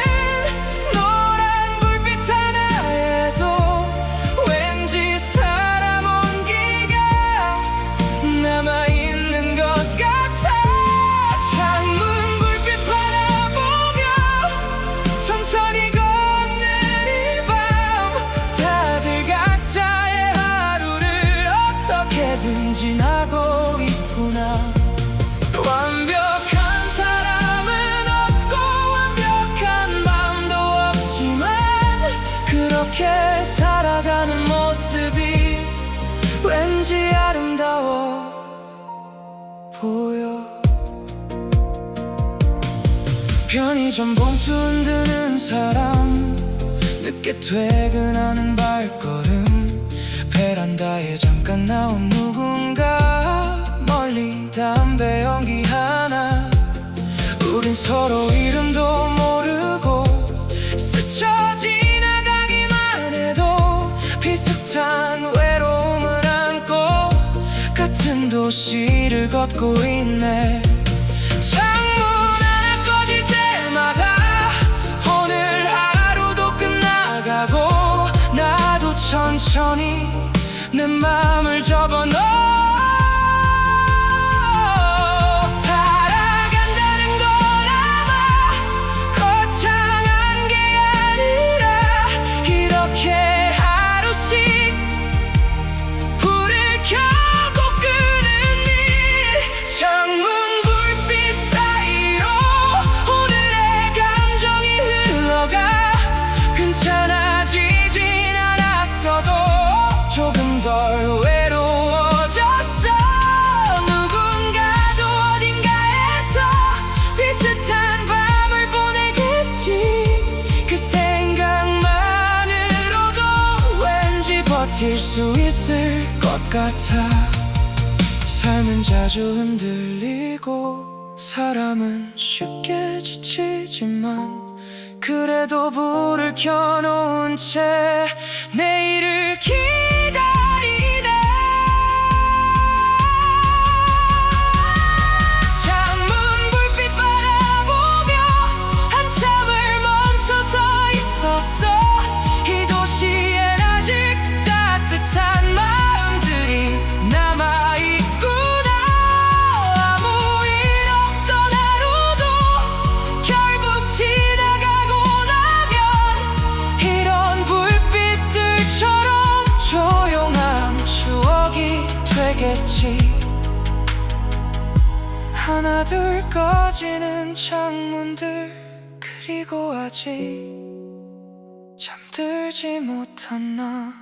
노란 불빛 하나에도 왠지 사람 온기가 남아있는 것 같아. 창문 불빛 바라보며 천천히 걷는 이 밤. 다들 각자의 하루를 어떻게든 지나고 있구나. 완벽한 사람은 없고 완벽한 밤도 없지만 그렇게 살아가는 모습이 왠지 아름다워 보여. 편의점 봉투 흔드는 사람, 늦게 퇴근하는 발걸음, 베란다에 잠깐 나온 누군가, 멀리 담배 연기 하나. 우린 서로 이름도 모르고 스쳐 지나가기만 해도 비슷한 외로움을 안고 도시를 걷고 있네. 창문 하나 꺼질 때마다 오늘 하루도 끝나가고 나도 천천히 내 맘을 접어넣어. 살아간다는 건 아마 거창한 게 아니라 이렇게 하루씩 불을 켜고 끄는 일. 창문 불빛 사이로 오늘의 감정이 흘러가. 괜찮아지진 않았어도 조금 덜 외로워졌어. 누군가도 어딘가에서 비슷한 밤을 보내겠지. 그 생각만으로도 왠지 버틸 수 있을 것 같아. 삶은 자주 흔들리고 사람은 쉽게 지치지만 그래도 불을 켜놓은 채 내일을 기다리네. 창문 불빛 바라보며 한참을 멈춰서 있었어. 이 도시엔 아직 따뜻한 마음들이 남아있구나. 아무 일 없던 하루도 결국 지나가고 나면 이런 불빛들처럼 조용한 추억이 되겠지. 하나 둘 꺼지는 창문들, 그리고 아직 잠들지 못한 나.